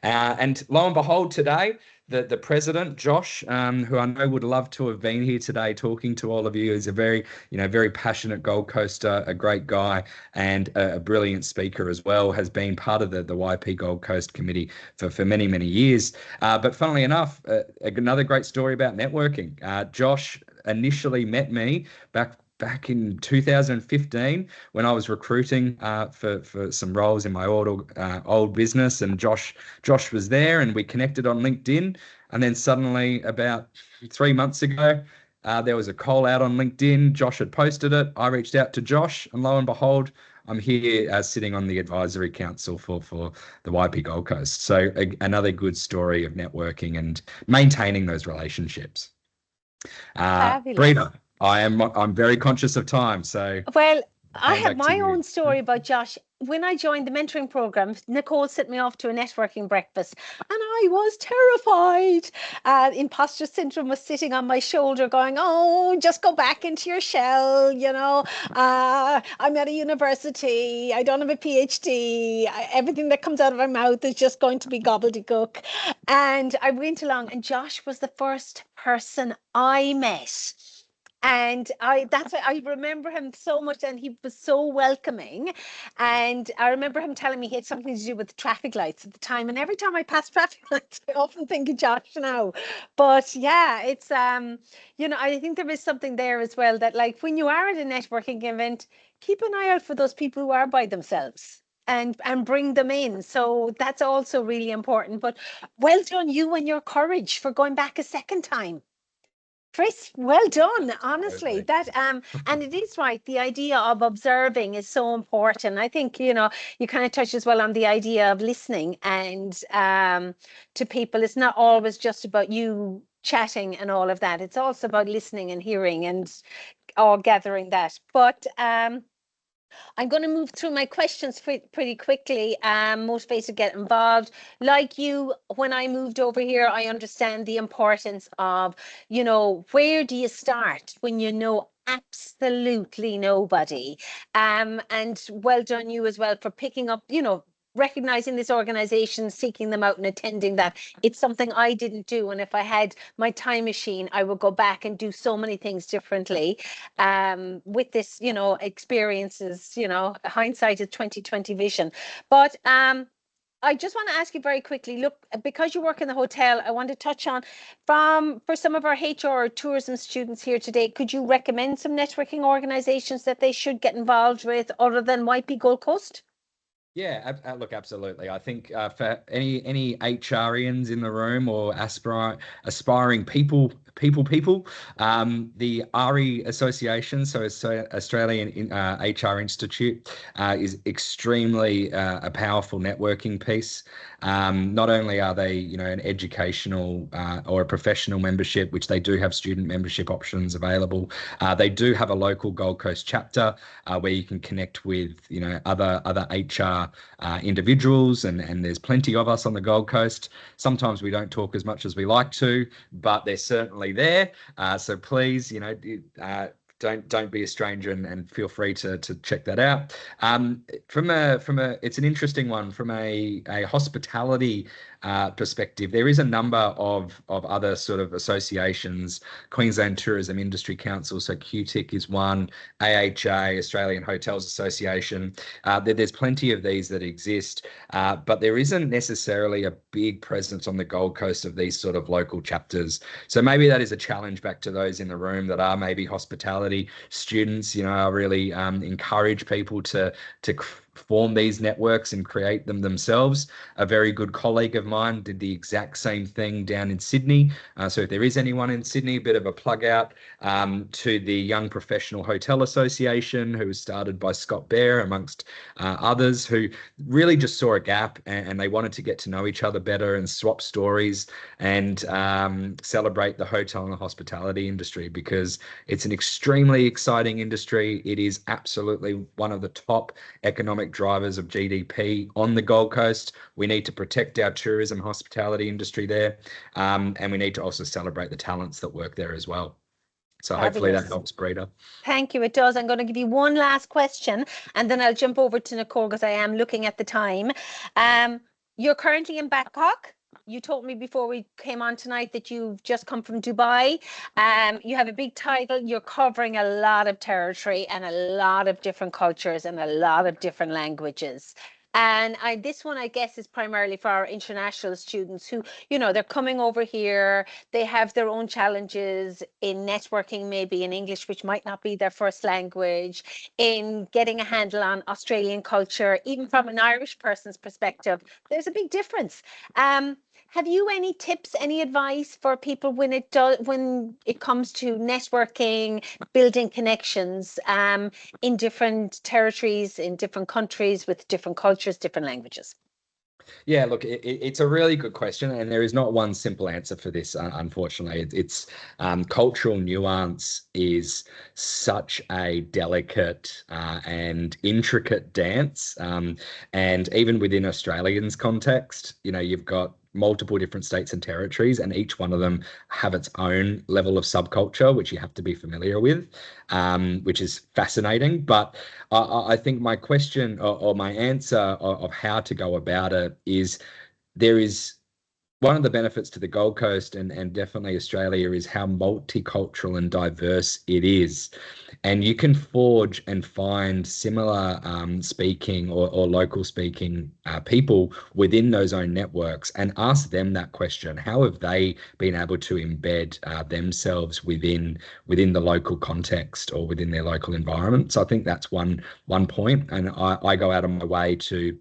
And lo and behold, today, the president, Josh, who I know would love to have been here today talking to all of you, is a very passionate Gold Coaster, a great guy, and a brilliant speaker as well, has been part of the YP Gold Coast committee for many, many years. But funnily enough, another great story about networking. Josh initially met me back in 2015 when I was recruiting for some roles in my old business, and Josh was there, and we connected on LinkedIn. And then suddenly, about 3 months ago, there was a call out on LinkedIn. Josh had posted it. I reached out to Josh, and lo and behold, I'm here sitting on the advisory council for the YP Gold Coast. So another good story of networking and maintaining those relationships. Brina, I'm very conscious of time. So well, I have my own story about Josh. When I joined the mentoring program, Nicole sent me off to a networking breakfast and I was terrified. Imposter syndrome was sitting on my shoulder going, oh, just go back into your shell. I'm at a university. I don't have a PhD. Everything that comes out of my mouth is just going to be gobbledygook. And I went along, and Josh was the first person I met. And I remember him so much, and he was so welcoming. And I remember him telling me he had something to do with the traffic lights at the time. And every time I pass traffic lights, I often think of Josh now. But yeah, it's, I think there is something there as well that, like, when you are at a networking event, keep an eye out for those people who are by themselves and bring them in. So that's also really important. But well done you and your courage for going back a second time. Chris, well done. Honestly, Totally. that and it is right. The idea of observing is so important. I think, you know, you kind of touched as well on the idea of listening and to people. It's not always just about you chatting and all of that. It's also about listening and hearing and all gathering that. But I'm going to move through my questions pretty quickly. Motivated to get involved. Like you, when I moved over here, I understand the importance of, you know, where do you start when you know absolutely nobody? And well done you as well for picking up, you know, recognizing this organization, seeking them out and attending that. It's something I didn't do. And if I had my time machine, I would go back and do so many things differently. With this, you know, experiences, you know, hindsight is 2020 vision. But I just want to ask you very quickly, look, because you work in the hotel, I want to touch on for some of our HR or tourism students here today, could you recommend some networking organizations that they should get involved with other than White Bee Gold Coast? Yeah, look, absolutely. I think for any HRians in the room or aspiring people, the RE Association, so Australian HR Institute, is extremely a powerful networking piece. Not only are they, you know, an educational or a professional membership, which they do have student membership options available. They do have a local Gold Coast chapter where you can connect with, you know, other HR individuals, and there's plenty of us on the Gold Coast. Sometimes we don't talk as much as we like to, but they're certainly there. So please, you know, don't be a stranger and feel free to check that out. It's an interesting one from a hospitality perspective. There is a number of other sort of associations. Queensland Tourism Industry Council, so QTIC is one, AHA, Australian Hotels Association. There's plenty of these that exist, but there isn't necessarily a big presence on the Gold Coast of these sort of local chapters. So maybe that is a challenge back to those in the room that are maybe hospitality students. You know, I really encourage people to form these networks and create them themselves. A very good colleague of mine did the exact same thing down in Sydney. So if there is anyone in Sydney, a bit of a plug out to the Young Professional Hotel Association, who was started by Scott Bear amongst others, who really just saw a gap and they wanted to get to know each other better and swap stories and celebrate the hotel and the hospitality industry, because it's an extremely exciting industry. It is absolutely one of the top economic drivers of GDP on the Gold Coast. We need to protect our tourism hospitality industry there, and we need to also celebrate the talents that work there as well. So hopefully that helps, Breda. Thank you. It does. I'm going to give you one last question and then I'll jump over to Nicole because I am looking at the time. You're currently in Bangkok. You told me before we came on tonight that you've just come from Dubai. You have a big title. You're covering a lot of territory and a lot of different cultures and a lot of different languages. And this one, I guess, is primarily for our international students who, you know, they're coming over here. They have their own challenges in networking, maybe in English, which might not be their first language, in getting a handle on Australian culture. Even from an Irish person's perspective, there's a big difference. Have you any tips, any advice for people when it comes to networking, building connections in different territories, in different countries with different cultures, different languages? Yeah, look, it's a really good question, and there is not one simple answer for this, unfortunately. It's cultural nuance is such a delicate and intricate dance, and even within Australians' context, you know, you've got multiple different states and territories, and each one of them have its own level of subculture, which you have to be familiar with, which is fascinating. But I think my question or my answer of how to go about it is, there is one of the benefits to the Gold Coast and definitely Australia is how multicultural and diverse it is. And you can forge and find similar speaking or local speaking people within those own networks and ask them that question. How have they been able to embed themselves within the local context or within their local environment? So I think that's one point. And I go out of my way to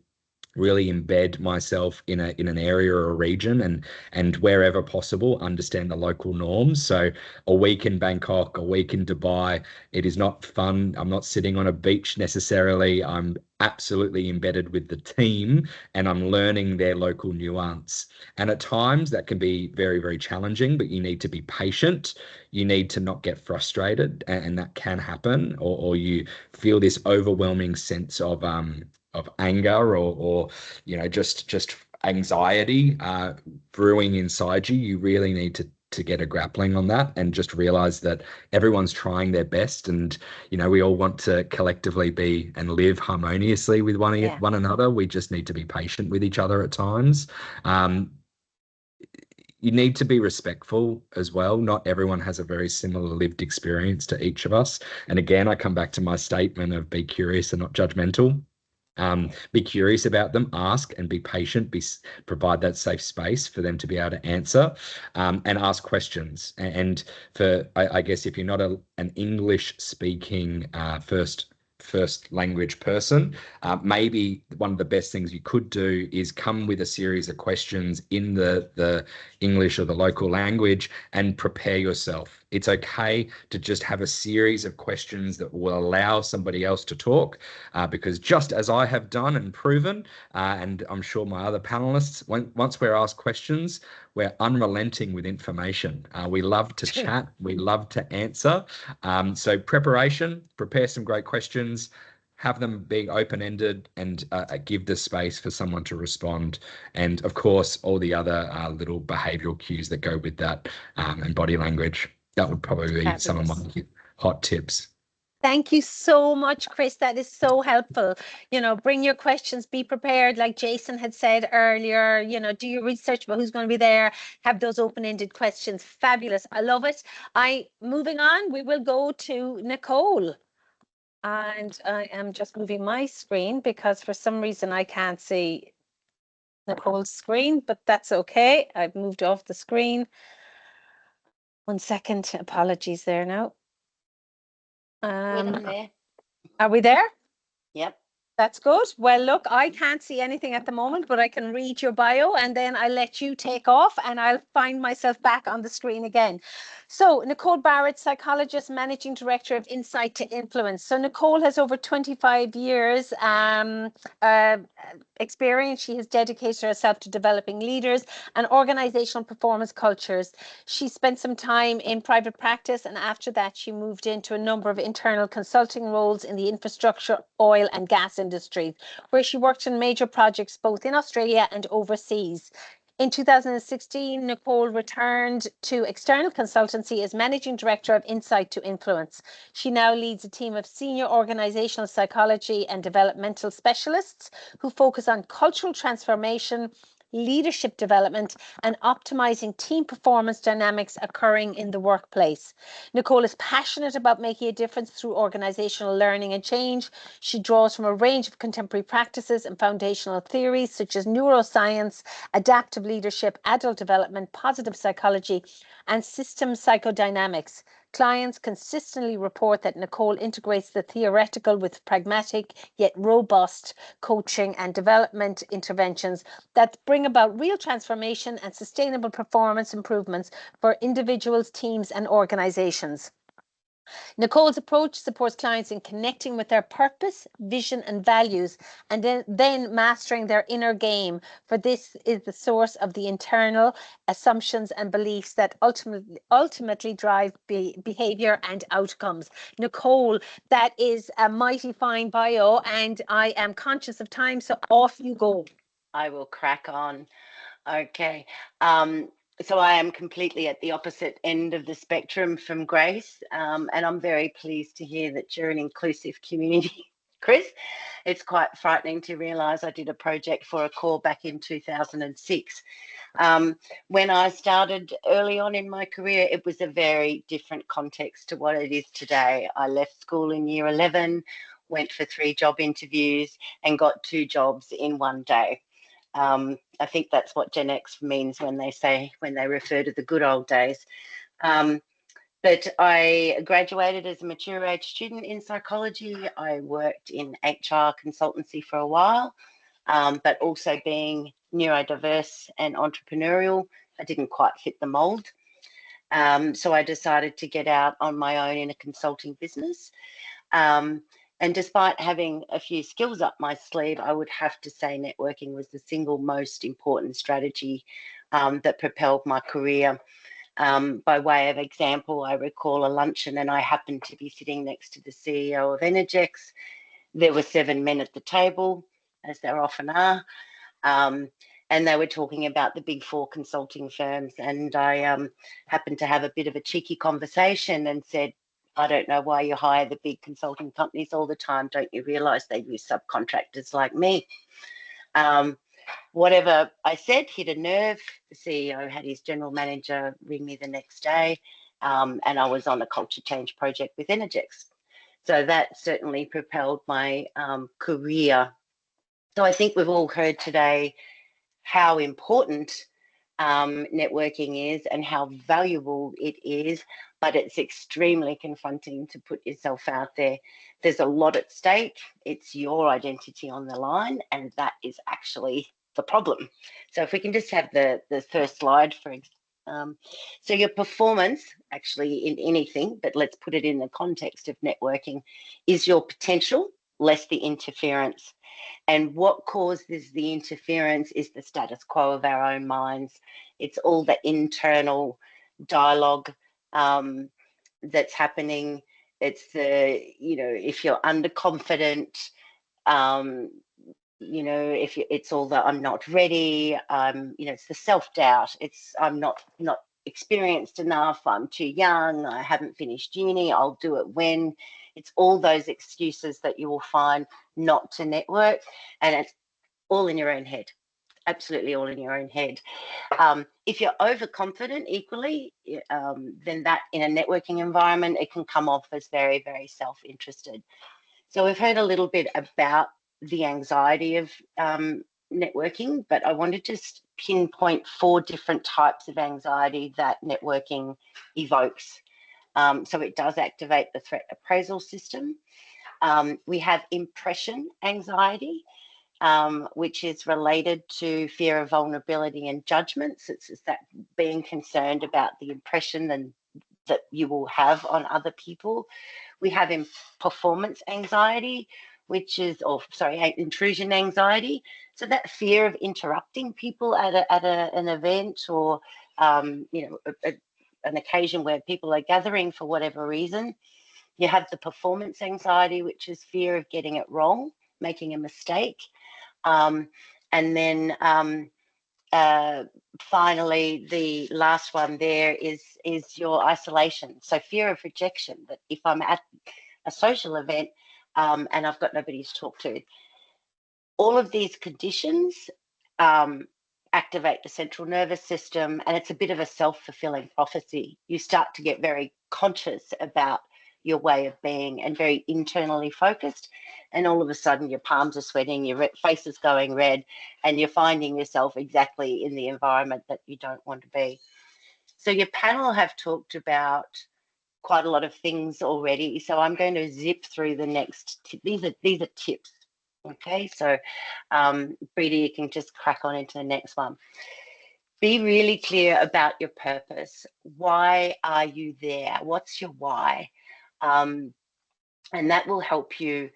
really embed myself in an area or a region, and wherever possible understand the local norms. So a week in Bangkok, a week in Dubai, it is not fun. I'm not sitting on a beach necessarily. I'm absolutely embedded with the team, and I'm learning their local nuance. And at times that can be very, very challenging, but you need to be patient. You need to not get frustrated, and that can happen, or you feel this overwhelming sense of anger, or just anxiety brewing inside you. You really need to get a grappling on that, and just realize that everyone's trying their best, and we all want to collectively be and live harmoniously with one another. We just need to be patient with each other at times. You need to be respectful as well. Not everyone has a very similar lived experience to each of us. And again, I come back to my statement of be curious and not judgmental. Be curious about them, ask, and be patient. Provide that safe space for them to be able to answer, and ask questions. And I guess if you're not an English speaking first language person, maybe one of the best things you could do is come with a series of questions in the English or the local language, and prepare yourself. It's okay to just have a series of questions that will allow somebody else to talk, because just as I have done and proven, and I'm sure my other panelists, once we're asked questions, we're unrelenting with information. We love to chat. We love to answer. So prepare some great questions, have them be open-ended, and give the space for someone to respond. And of course, all the other little behavioral cues that go with that, and body language. That would probably be some of my hot tips. Thank you so much, Chris. That is so helpful. Bring your questions, be prepared. Like Jason had said earlier, do your research about who's going to be there, have those open-ended questions. Fabulous. I love it. Moving on, we will go to Nicole. And I am just moving my screen because for some reason I can't see Nicole's screen, but that's okay. I've moved off the screen. 1 second. Apologies there now. There. Are we there? Yep. That's good. Well, look, I can't see anything at the moment, but I can read your bio, and then I'll let you take off and I'll find myself back on the screen again. So Nicole Barrett, psychologist, managing director of Insight to Influence. So Nicole has over 25 years experience. She has dedicated herself to developing leaders and organizational performance cultures. She spent some time in private practice, and after that she moved into a number of internal consulting roles in the infrastructure, oil and gas industries, where she worked on major projects both in Australia and overseas. In 2016, Nicole returned to external consultancy as Managing Director of Insight to Influence. She now leads a team of senior organizational psychology and developmental specialists who focus on cultural transformation, leadership development, and optimizing team performance dynamics occurring in the workplace. Nicole is passionate about making a difference through organizational learning and change. She draws from a range of contemporary practices and foundational theories such as neuroscience, adaptive leadership, adult development, positive psychology, and system psychodynamics. Clients consistently report that Nicole integrates the theoretical with pragmatic yet robust coaching and development interventions that bring about real transformation and sustainable performance improvements for individuals, teams, and organizations. Nicole's approach supports clients in connecting with their purpose, vision, and values, and then mastering their inner game, for this is the source of the internal assumptions and beliefs that ultimately drive behavior and outcomes. Nicole, that is a mighty fine bio, and I am conscious of time, so off you go. I will crack on. Okay. So I am completely at the opposite end of the spectrum from Grace, and I'm very pleased to hear that you're an inclusive community, Chris. It's quite frightening to realise I did a project for a call back in 2006. When I started early on in my career, it was a very different context to what it is today. I left school in year 11, went for 3 job interviews, and got 2 jobs in one day. I think that's what Gen X means when they refer to the good old days. But I graduated as a mature age student in psychology. I worked in HR consultancy for a while. but also being neurodiverse and entrepreneurial, I didn't quite fit the mold. So I decided to get out on my own in a consulting business. And despite having a few skills up my sleeve, I would have to say networking was the single most important strategy that propelled my career. By way of example, I recall a luncheon and I happened to be sitting next to the CEO of Energex. There were 7 men at the table, as there often are, and they were talking about the big 4 consulting firms. And I happened to have a bit of a cheeky conversation and said, I don't know why you hire the big consulting companies all the time. Don't you realise they use subcontractors like me? Whatever I said hit a nerve. The CEO had his general manager ring me the next day, and I was on a culture change project with Energex. So that certainly propelled my career. So I think we've all heard today how important networking is and how valuable it is, but it's extremely confronting to put yourself out there. There's a lot at stake. It's your identity on the line, and that is actually the problem. So if we can just have the first slide, so your performance actually in anything, but let's put it in the context of networking, is your potential less the interference. And what causes the interference is the status quo of our own minds. It's all the internal dialogue that's happening. It's the, if you're underconfident, if it's all the I'm not ready, it's the self-doubt. It's I'm not experienced enough, I'm too young, I haven't finished uni, I'll do it when. It's all those excuses that you will find not to network, and it's all in your own head, absolutely all in your own head. If you're overconfident equally, then that in a networking environment, it can come off as very, very self-interested. So we've heard a little bit about the anxiety of networking, but I want to just pinpoint 4 different types of anxiety that networking evokes. So it does activate the threat appraisal system. We have impression anxiety, which is related to fear of vulnerability and judgments. It's that being concerned about the impression that you will have on other people. We have performance anxiety, which is, intrusion anxiety. So that fear of interrupting people at an event or, an occasion where people are gathering for whatever reason. You have the performance anxiety, which is fear of getting it wrong, making a mistake. And then finally, the last one there is your isolation. So fear of rejection, that if I'm at a social event and I've got nobody to talk to. All of these conditions activate the central nervous system, and it's a bit of a self-fulfilling prophecy. You start to get very conscious about your way of being and very internally focused, and all of a sudden your palms are sweating, your face is going red, and you're finding yourself exactly in the environment that you don't want to be. So your panel have talked about quite a lot of things already, so I'm going to zip through the next these are tips. Okay, so Brita, you can just crack on into the next one. Be really clear about your purpose. Why are you there? What's your why? And that will help you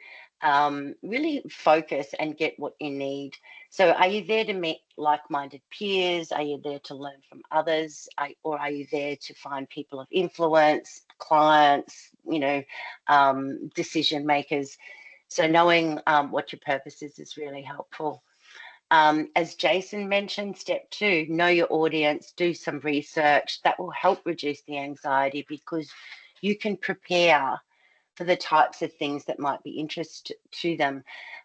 really focus and get what you need. So are you there to meet like-minded peers? Are you there to learn from others? Or are you there to find people of influence, clients, decision makers? So knowing what your purpose is really helpful. As Jason mentioned, step 2, know your audience, do some research. That will help reduce the anxiety because you can prepare for the types of things that might be interest to them.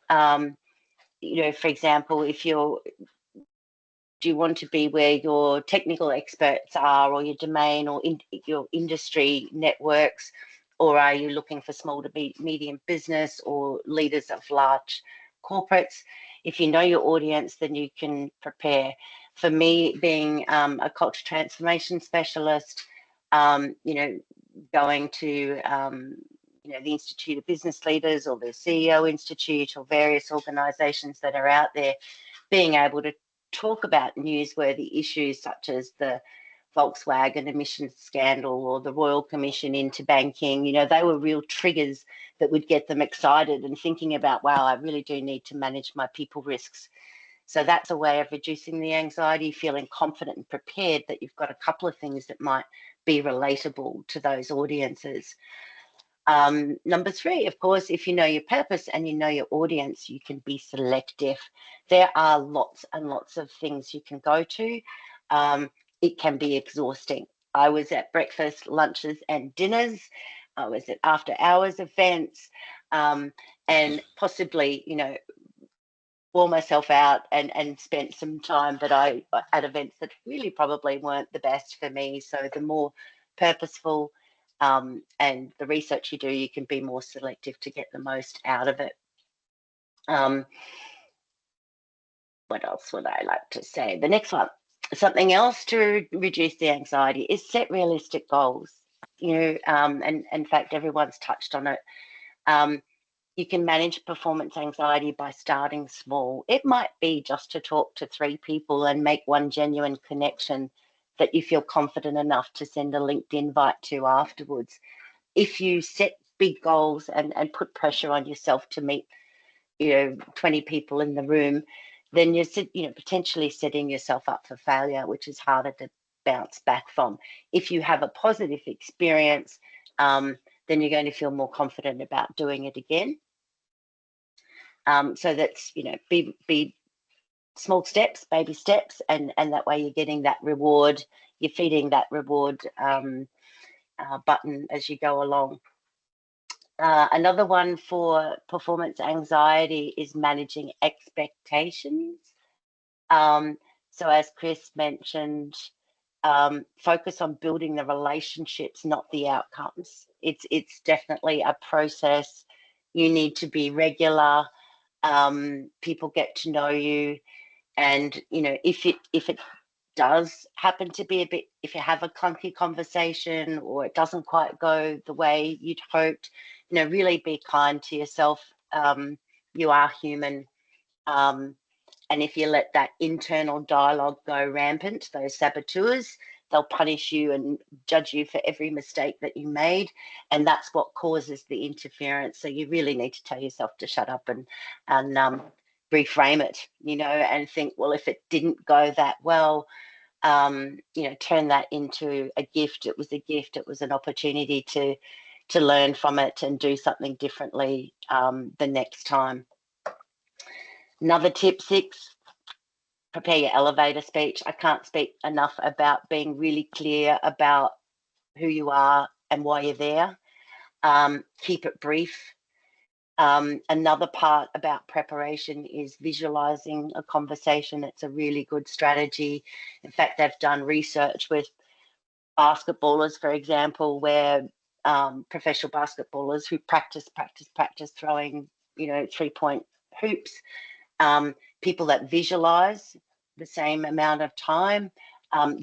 For example, do you want to be where your technical experts are, or your domain, or your industry networks, or are you looking for small to medium business or leaders of large corporates? If you know your audience, then you can prepare. For me, being a culture transformation specialist, going to the Institute of Business Leaders or the CEO Institute or various organisations that are out there, being able to talk about newsworthy issues such as the Volkswagen emissions scandal or the Royal Commission into banking. They were real triggers that would get them excited and thinking about, wow, I really do need to manage my people risks. So that's a way of reducing the anxiety, feeling confident and prepared that you've got a couple of things that might be relatable to those audiences. Number 3, of course, if you know your purpose and you know your audience, you can be selective. There are lots and lots of things you can go to. It can be exhausting. I was at breakfast, lunches, and dinners. I was at after hours events, and possibly, wore myself out and spent some time at events that really probably weren't the best for me. So the more purposeful and the research you do, you can be more selective to get the most out of it. What else would I like to say? The next one, something else to reduce the anxiety is set realistic goals. And in fact, everyone's touched on it. You can manage performance anxiety by starting small. It might be just to talk to 3 people and make one genuine connection that you feel confident enough to send a linked invite to afterwards. If you set big goals and put pressure on yourself to meet, 20 people in the room, then you're potentially setting yourself up for failure, which is harder to bounce back from. If you have a positive experience, then you're going to feel more confident about doing it again. So that's, be small steps, baby steps, and that way you're getting that reward, you're feeding that reward button as you go along. Another one for performance anxiety is managing expectations. So as Chris mentioned, focus on building the relationships, not the outcomes. It's definitely a process. You need to be regular. People get to know you, and if it does happen to be if you have a clunky conversation or it doesn't quite go the way you'd hoped, really be kind to yourself. You are human, and if you let that internal dialogue go rampant, those saboteurs, they'll punish you and judge you for every mistake that you made, and that's what causes the interference. So you really need to tell yourself to shut up and reframe it, and think, well, if it didn't go that well, turn that into a gift. It was a gift. It was an opportunity to learn from it and do something differently the next time. Another tip 6, prepare your elevator speech. I can't speak enough about being really clear about who you are and why you're there. Keep it brief. Another part about preparation is visualizing a conversation. It's a really good strategy. In fact, they've done research with basketballers, for example, where professional basketballers who practice throwing, 3-point hoops, people that visualize the same amount of time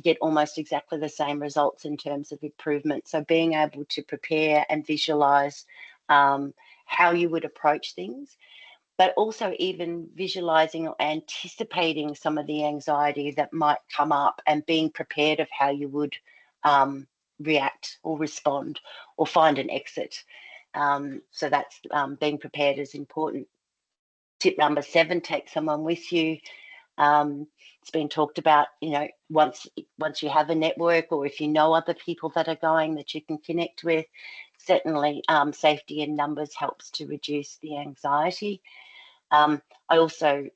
get almost exactly the same results in terms of improvement. So being able to prepare and visualize how you would approach things, but also even visualizing or anticipating some of the anxiety that might come up and being prepared of how you would react or respond or find an exit. So that's being prepared is important. Tip number 7, take someone with you. It's been talked about, once you have a network, or if you know other people that are going that you can connect with, certainly safety in numbers helps to reduce the anxiety. I also,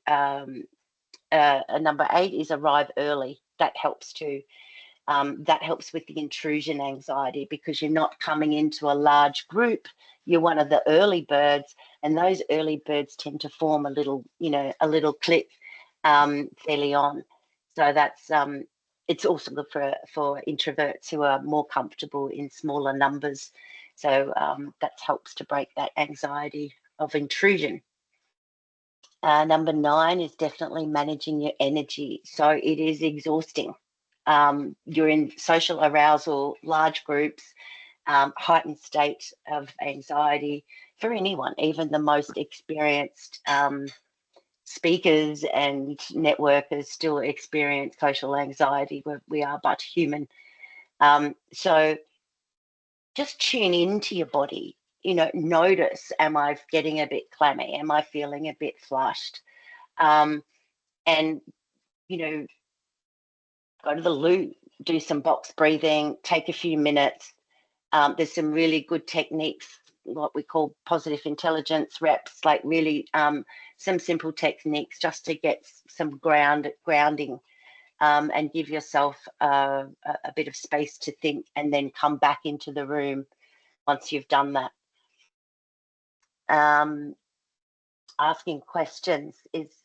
number 8 is arrive early. That helps too. That helps with the intrusion anxiety because you're not coming into a large group. You're one of the early birds, and those early birds tend to form a little clique fairly on. So that's it's also good for introverts who are more comfortable in smaller numbers. So that helps to break that anxiety of intrusion. Number 9 is definitely managing your energy. So it is exhausting. You're in social arousal, large groups, heightened state of anxiety for anyone, even the most experienced speakers and networkers still experience social anxiety. We are but human. So just tune into your body, notice, am I getting a bit clammy? Am I feeling a bit flushed? And, go to the loo, do some box breathing, take a few minutes. There's some really good techniques, what we call positive intelligence reps, like really some simple techniques just to get some grounding and give yourself a bit of space to think, and then come back into the room once you've done that. Asking questions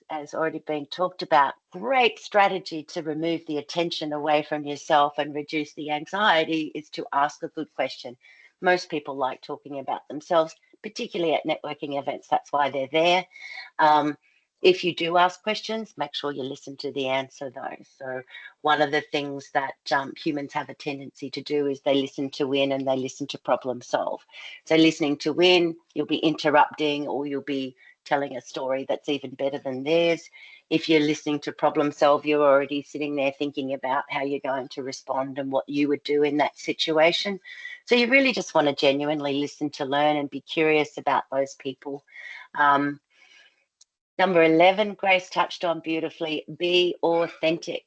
has already been talked about. Great strategy to remove the attention away from yourself and reduce the anxiety is to ask a good question. Most people like talking about themselves, particularly at networking events. That's why they're there. If you do ask questions, make sure you listen to the answer though. So one of the things that humans have a tendency to do is they listen to win and they listen to problem solve. So listening to win, you'll be interrupting, or you'll be telling a story that's even better than theirs. If you're listening to problem solve, you're already sitting there thinking about how you're going to respond and what you would do in that situation. So you really just want to genuinely listen to learn and be curious about those people. Number 11, Grace touched on beautifully, be authentic.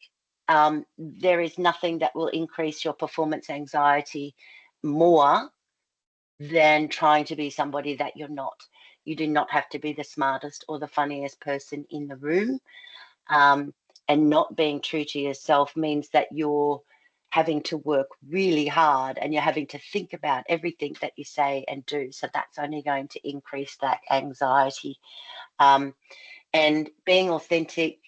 There is nothing that will increase your performance anxiety more than trying to be somebody that you're not. You do not have to be the smartest or the funniest person in the room. And not being true to yourself means that you're having to work really hard and you're having to think about everything that you say and do. So that's only going to increase that anxiety. And being authentic,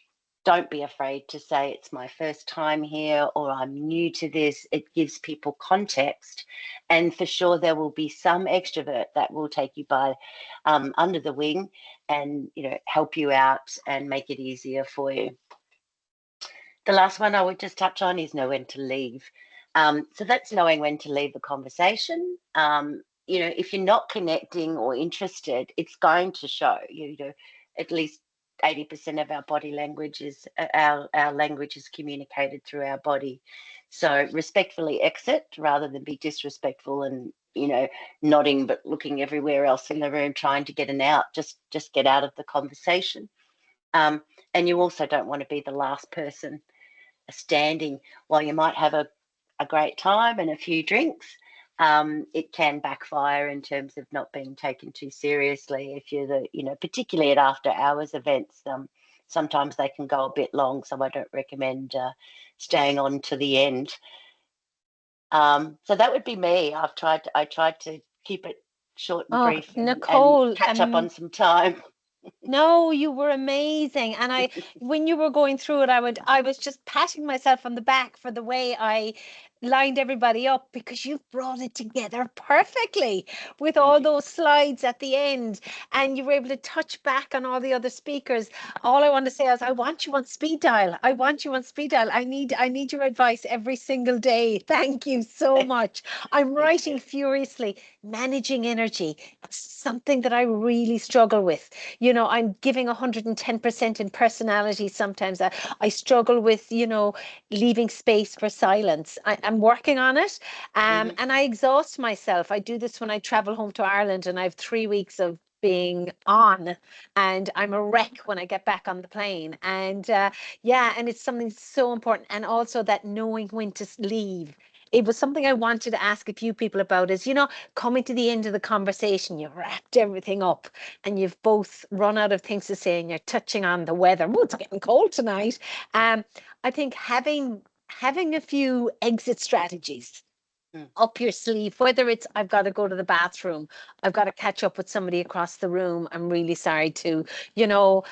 don't be afraid to say it's my first time here or I'm new to this. It gives people context. And for sure, there will be some extrovert that will take you by under the wing and, help you out and make it easier for you. The last one I would just touch on is know when to leave. So that's knowing when to leave the conversation. If you're not connecting or interested, it's going to show. At least 80% of our body language is our language is communicated through our body. So respectfully exit rather than be disrespectful and nodding but looking everywhere else in the room trying to get an out. Just get out of the conversation. And you also don't want to be the last person standing. While you might have a great time and a few drinks, it can backfire in terms of not being taken too seriously. If you're particularly at after hours events, sometimes they can go a bit long, so I don't recommend staying on to the end. So that would be me. I tried to keep it short and brief Nicole, and catch up on some time. No, you were amazing. And when you were going through it, I was just patting myself on the back for the way I lined everybody up, because you've brought it together perfectly with all those slides at the end, and you were able to touch back on all the other speakers. All I want to say is I want you on speed dial. I want you on speed dial. I need your advice every single day. Thank you so much. I'm writing furiously. Managing energy, something that I really struggle with. I'm giving 110% in personality. Sometimes I struggle with, leaving space for silence. I'm working on it. And I exhaust myself. I do this when I travel home to Ireland and I have 3 weeks of being on, and I'm a wreck when I get back on the plane. And and it's something so important. And also that knowing when to leave. It was something I wanted to ask a few people about is, coming to the end of the conversation, you've wrapped everything up and you've both run out of things to say and you're touching on the weather. Oh, it's getting cold tonight. I think having a few exit strategies up your sleeve, whether it's I've got to go to the bathroom, I've got to catch up with somebody across the room, I'm really sorry to, do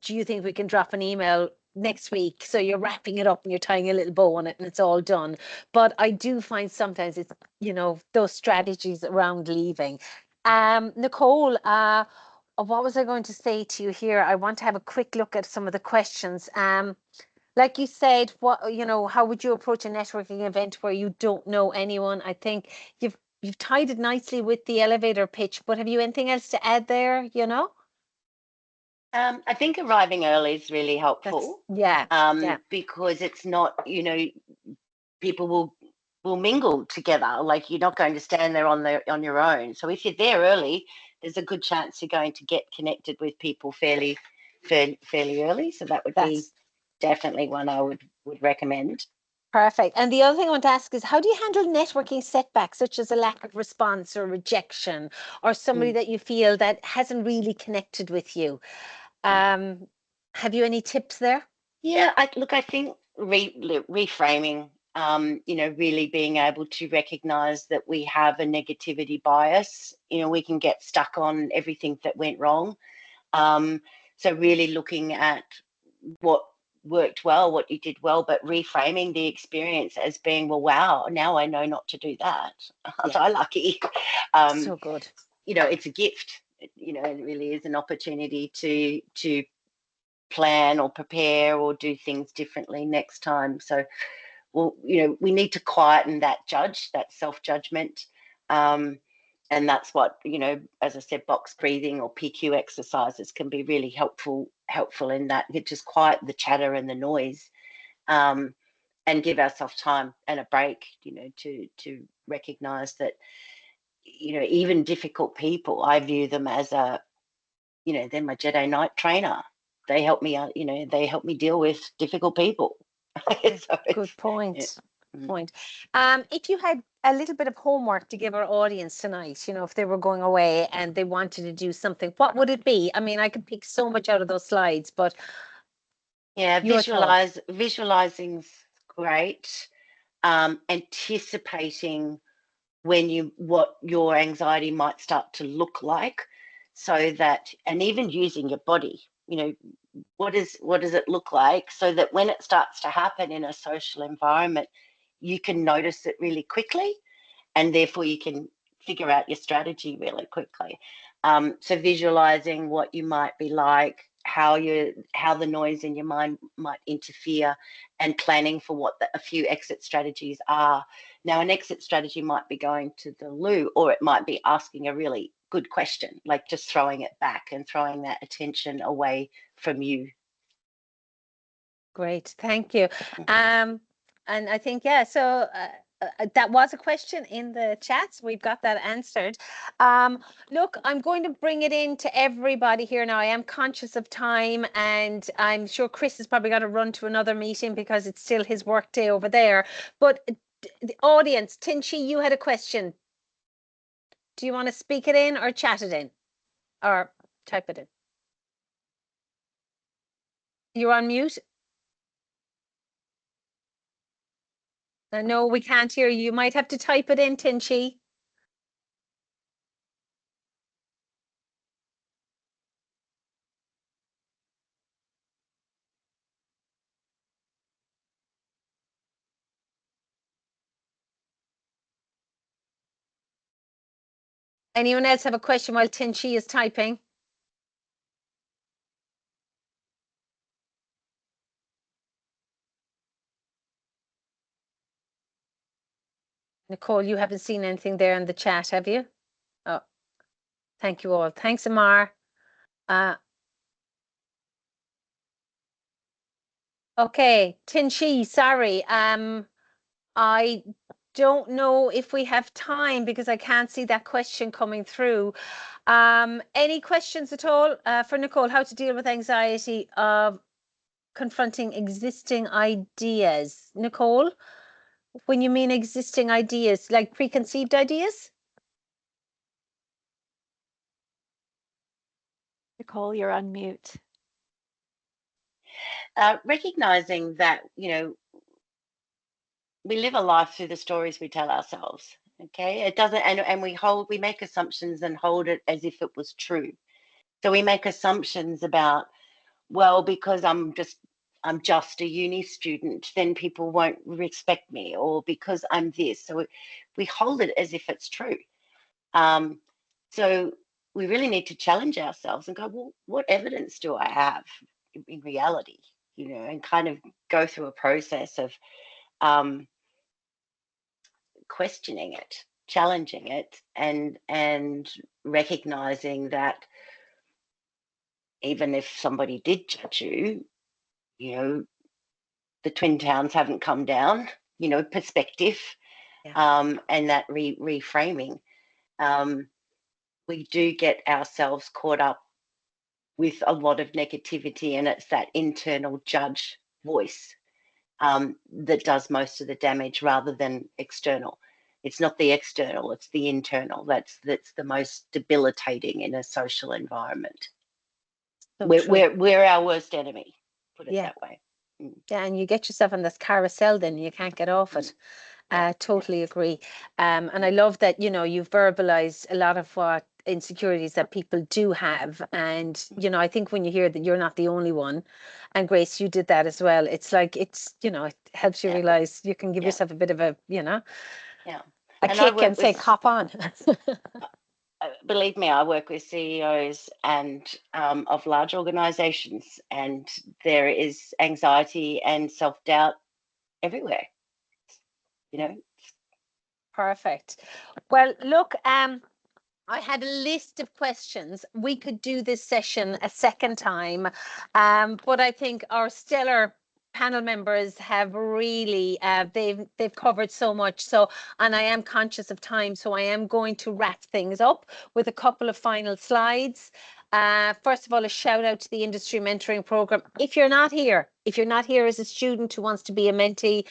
you think we can drop an email next week? So you're wrapping it up and you're tying a little bow on it and it's all done. But I do find sometimes it's, those strategies around leaving. Nicole, what was I going to say to you here? I want to have a quick look at some of the questions. like you said, how would you approach a networking event where you don't know anyone? I think you've tied it nicely with the elevator pitch, but have you anything else to add there, I think arriving early is really helpful. Yeah. Because it's not, people will mingle together. Like, you're not going to stand there on your own. So if you're there early, there's a good chance you're going to get connected with people fairly early. So that would be definitely one I would recommend. Perfect. And the other thing I want to ask is, how do you handle networking setbacks, such as a lack of response or rejection, or somebody that you feel that hasn't really connected with you? Have you any tips there? Yeah, I think reframing, really being able to recognize that we have a negativity bias. We can get stuck on everything that went wrong. So really looking at what worked well, what you did well, but reframing the experience as being, well, wow, now I know not to do that. Aren't I lucky? So good. It's a gift. It really is an opportunity to plan or prepare or do things differently next time. So, we need to quieten that self-judgment. And that's what, as I said, box breathing or PQ exercises can be really helpful in that. You just quiet the chatter and the noise, and give ourselves time and a break, to recognize that, even difficult people, I view them as they're my Jedi Knight trainer. They help me out, they help me deal with difficult people. So good point. Point. If you had a little bit of homework to give our audience tonight, if they were going away and they wanted to do something, what would it be? I mean, I could pick so much out of those slides, but visualizing's great. Anticipating what your anxiety might start to look like, so that, and even using your body, what does it look like, so that when it starts to happen in a social environment, you can notice it really quickly, and therefore you can figure out your strategy really quickly. So visualizing what you might be like, how the noise in your mind might interfere, and planning for what a few exit strategies are. Now, an exit strategy might be going to the loo, or it might be asking a really good question, like just throwing it back and throwing that attention away from you. Great, thank you. And I think, so that was a question in the chat, so we've got that answered. Look, I'm going to bring it in to everybody here now. I am conscious of time, and I'm sure Chris has probably got to run to another meeting because it's still his work day over there. But the audience, Tinchi, you had a question. Do you want to speak it in or chat it in or type it in? You're on mute. No, we can't hear you. You might have to type it in, Tinchi. Anyone else have a question while Tinchi is typing? Nicole, you haven't seen anything there in the chat, have you? Oh, thank you all. Thanks, Amar. Okay, Tinchi, sorry. I don't know if we have time because I can't see that question coming through. Any questions at all for Nicole? How to deal with anxiety of confronting existing ideas? Nicole, when you mean existing ideas, like preconceived ideas? Nicole, you're on mute. Recognizing that, we live a life through the stories we tell ourselves. Okay, it doesn't, and we make assumptions and hold it as if it was true. So we make assumptions about, well, because I'm just a uni student, then people won't respect me, or because I'm this. So we hold it as if it's true. So we really need to challenge ourselves and go, well, what evidence do I have in reality? you know, and kind of go through a process of questioning it, challenging it, and recognizing that even if somebody did judge you, you know, the Twin Towns haven't come down, you know, perspective, and that reframing. We do get ourselves caught up with a lot of negativity, and it's that internal judge voice that does most of the damage rather than external. It's not the external, it's the internal. That's the most debilitating in a social environment. So We're our worst enemy, put it that way. Yeah, and you get yourself in this carousel, then you can't get off it. Totally agree. And I love that, you know, you've verbalized a lot of what insecurities that people do have. And, you know, I think when you hear that you're not the only one, and Grace, you did that as well. It's like, it's, you know, it helps you realize you can give yourself a bit of a, you know, a kick and say, cop on. Believe me, I work with CEOs and of large organizations, and there is anxiety and self-doubt everywhere, you know. Perfect. Well, look, I had a list of questions. We could do this session a second time, but I think our stellar panel members have really they've covered so much. So, and I am conscious of time, so I am going to wrap things up with a couple of final slides. First of all, a shout out to the Industry Mentoring Program. If you're not here as a student who wants to be a mentee,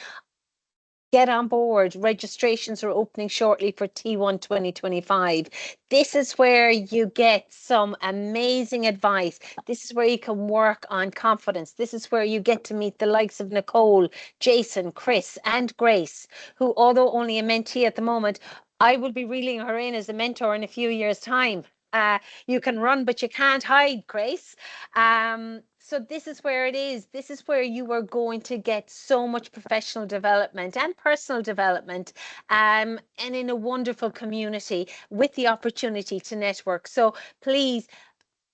get on board. Registrations are opening shortly for T1 2025. This is where you get some amazing advice. This is where you can work on confidence. This is where you get to meet the likes of Nicole, Jason, Chris, and Grace, who, although only a mentee at the moment, I will be reeling her in as a mentor in a few years' time. You can run, but you can't hide, Grace. So this is where it is. This is where you are going to get so much professional development and personal development, and in a wonderful community with the opportunity to network. So please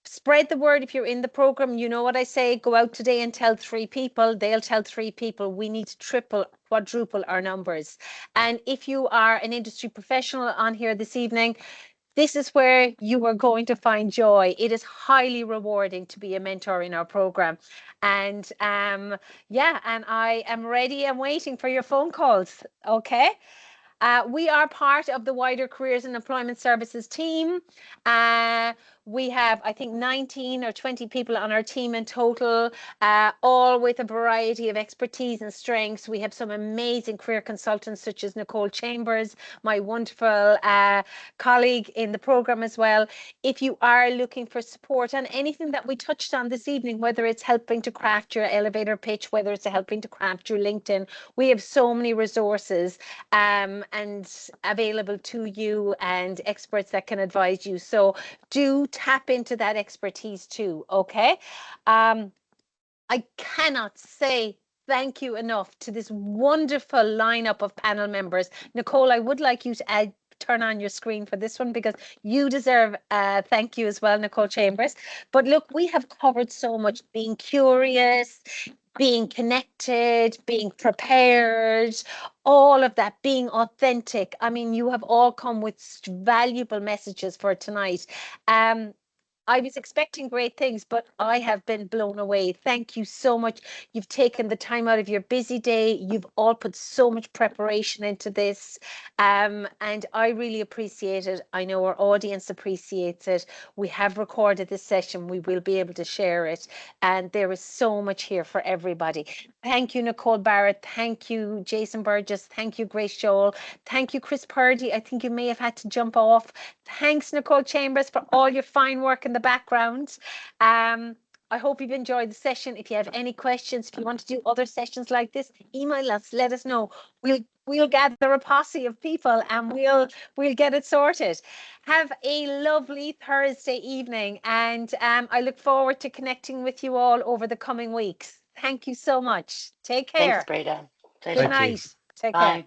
spread the word. If you're in the program, you know what I say, go out today and tell 3 people. They'll tell 3 people. We need to triple, quadruple our numbers. And if you are an industry professional on here this evening, this is where you are going to find joy. It is highly rewarding to be a mentor in our program. And yeah, and I am ready and waiting for your phone calls. Okay. We are part of the wider Careers and Employment Services team. We have, I think, 19 or 20 people on our team in total, all with a variety of expertise and strengths. We have some amazing career consultants such as Nicole Chambers, my wonderful colleague in the program as well. If you are looking for support on anything that we touched on this evening, whether it's helping to craft your elevator pitch, whether it's helping to craft your LinkedIn, we have so many resources and available to you, and experts that can advise you. So do tap into that expertise too, okay? I cannot say thank you enough to this wonderful lineup of panel members. Nicole, I would like you to turn on your screen for this one, because you deserve thank you as well, Nicole Chambers. But look, we have covered so much: being curious, being connected, being prepared, all of that, being authentic. I mean, you have all come with valuable messages for tonight. I was expecting great things, but I have been blown away. Thank you so much. You've taken the time out of your busy day. You've all put so much preparation into this. And I really appreciate it. I know our audience appreciates it. We have recorded this session. We will be able to share it. And there is so much here for everybody. Thank you, Nicole Barrett. Thank you, Jason Burgess. Thank you, Grace Joel. Thank you, Chris Purdy. I think you may have had to jump off. Thanks, Nicole Chambers, for all your fine work in the background. I hope you've enjoyed the session. If you have any questions, if you want to do other sessions like this, email us, let us know. We'll gather a posse of people and we'll get it sorted. Have a lovely Thursday evening, and I look forward to connecting with you all over the coming weeks. Thank you so much. Take care. Thanks, Breda. Good night. Take Bye. care.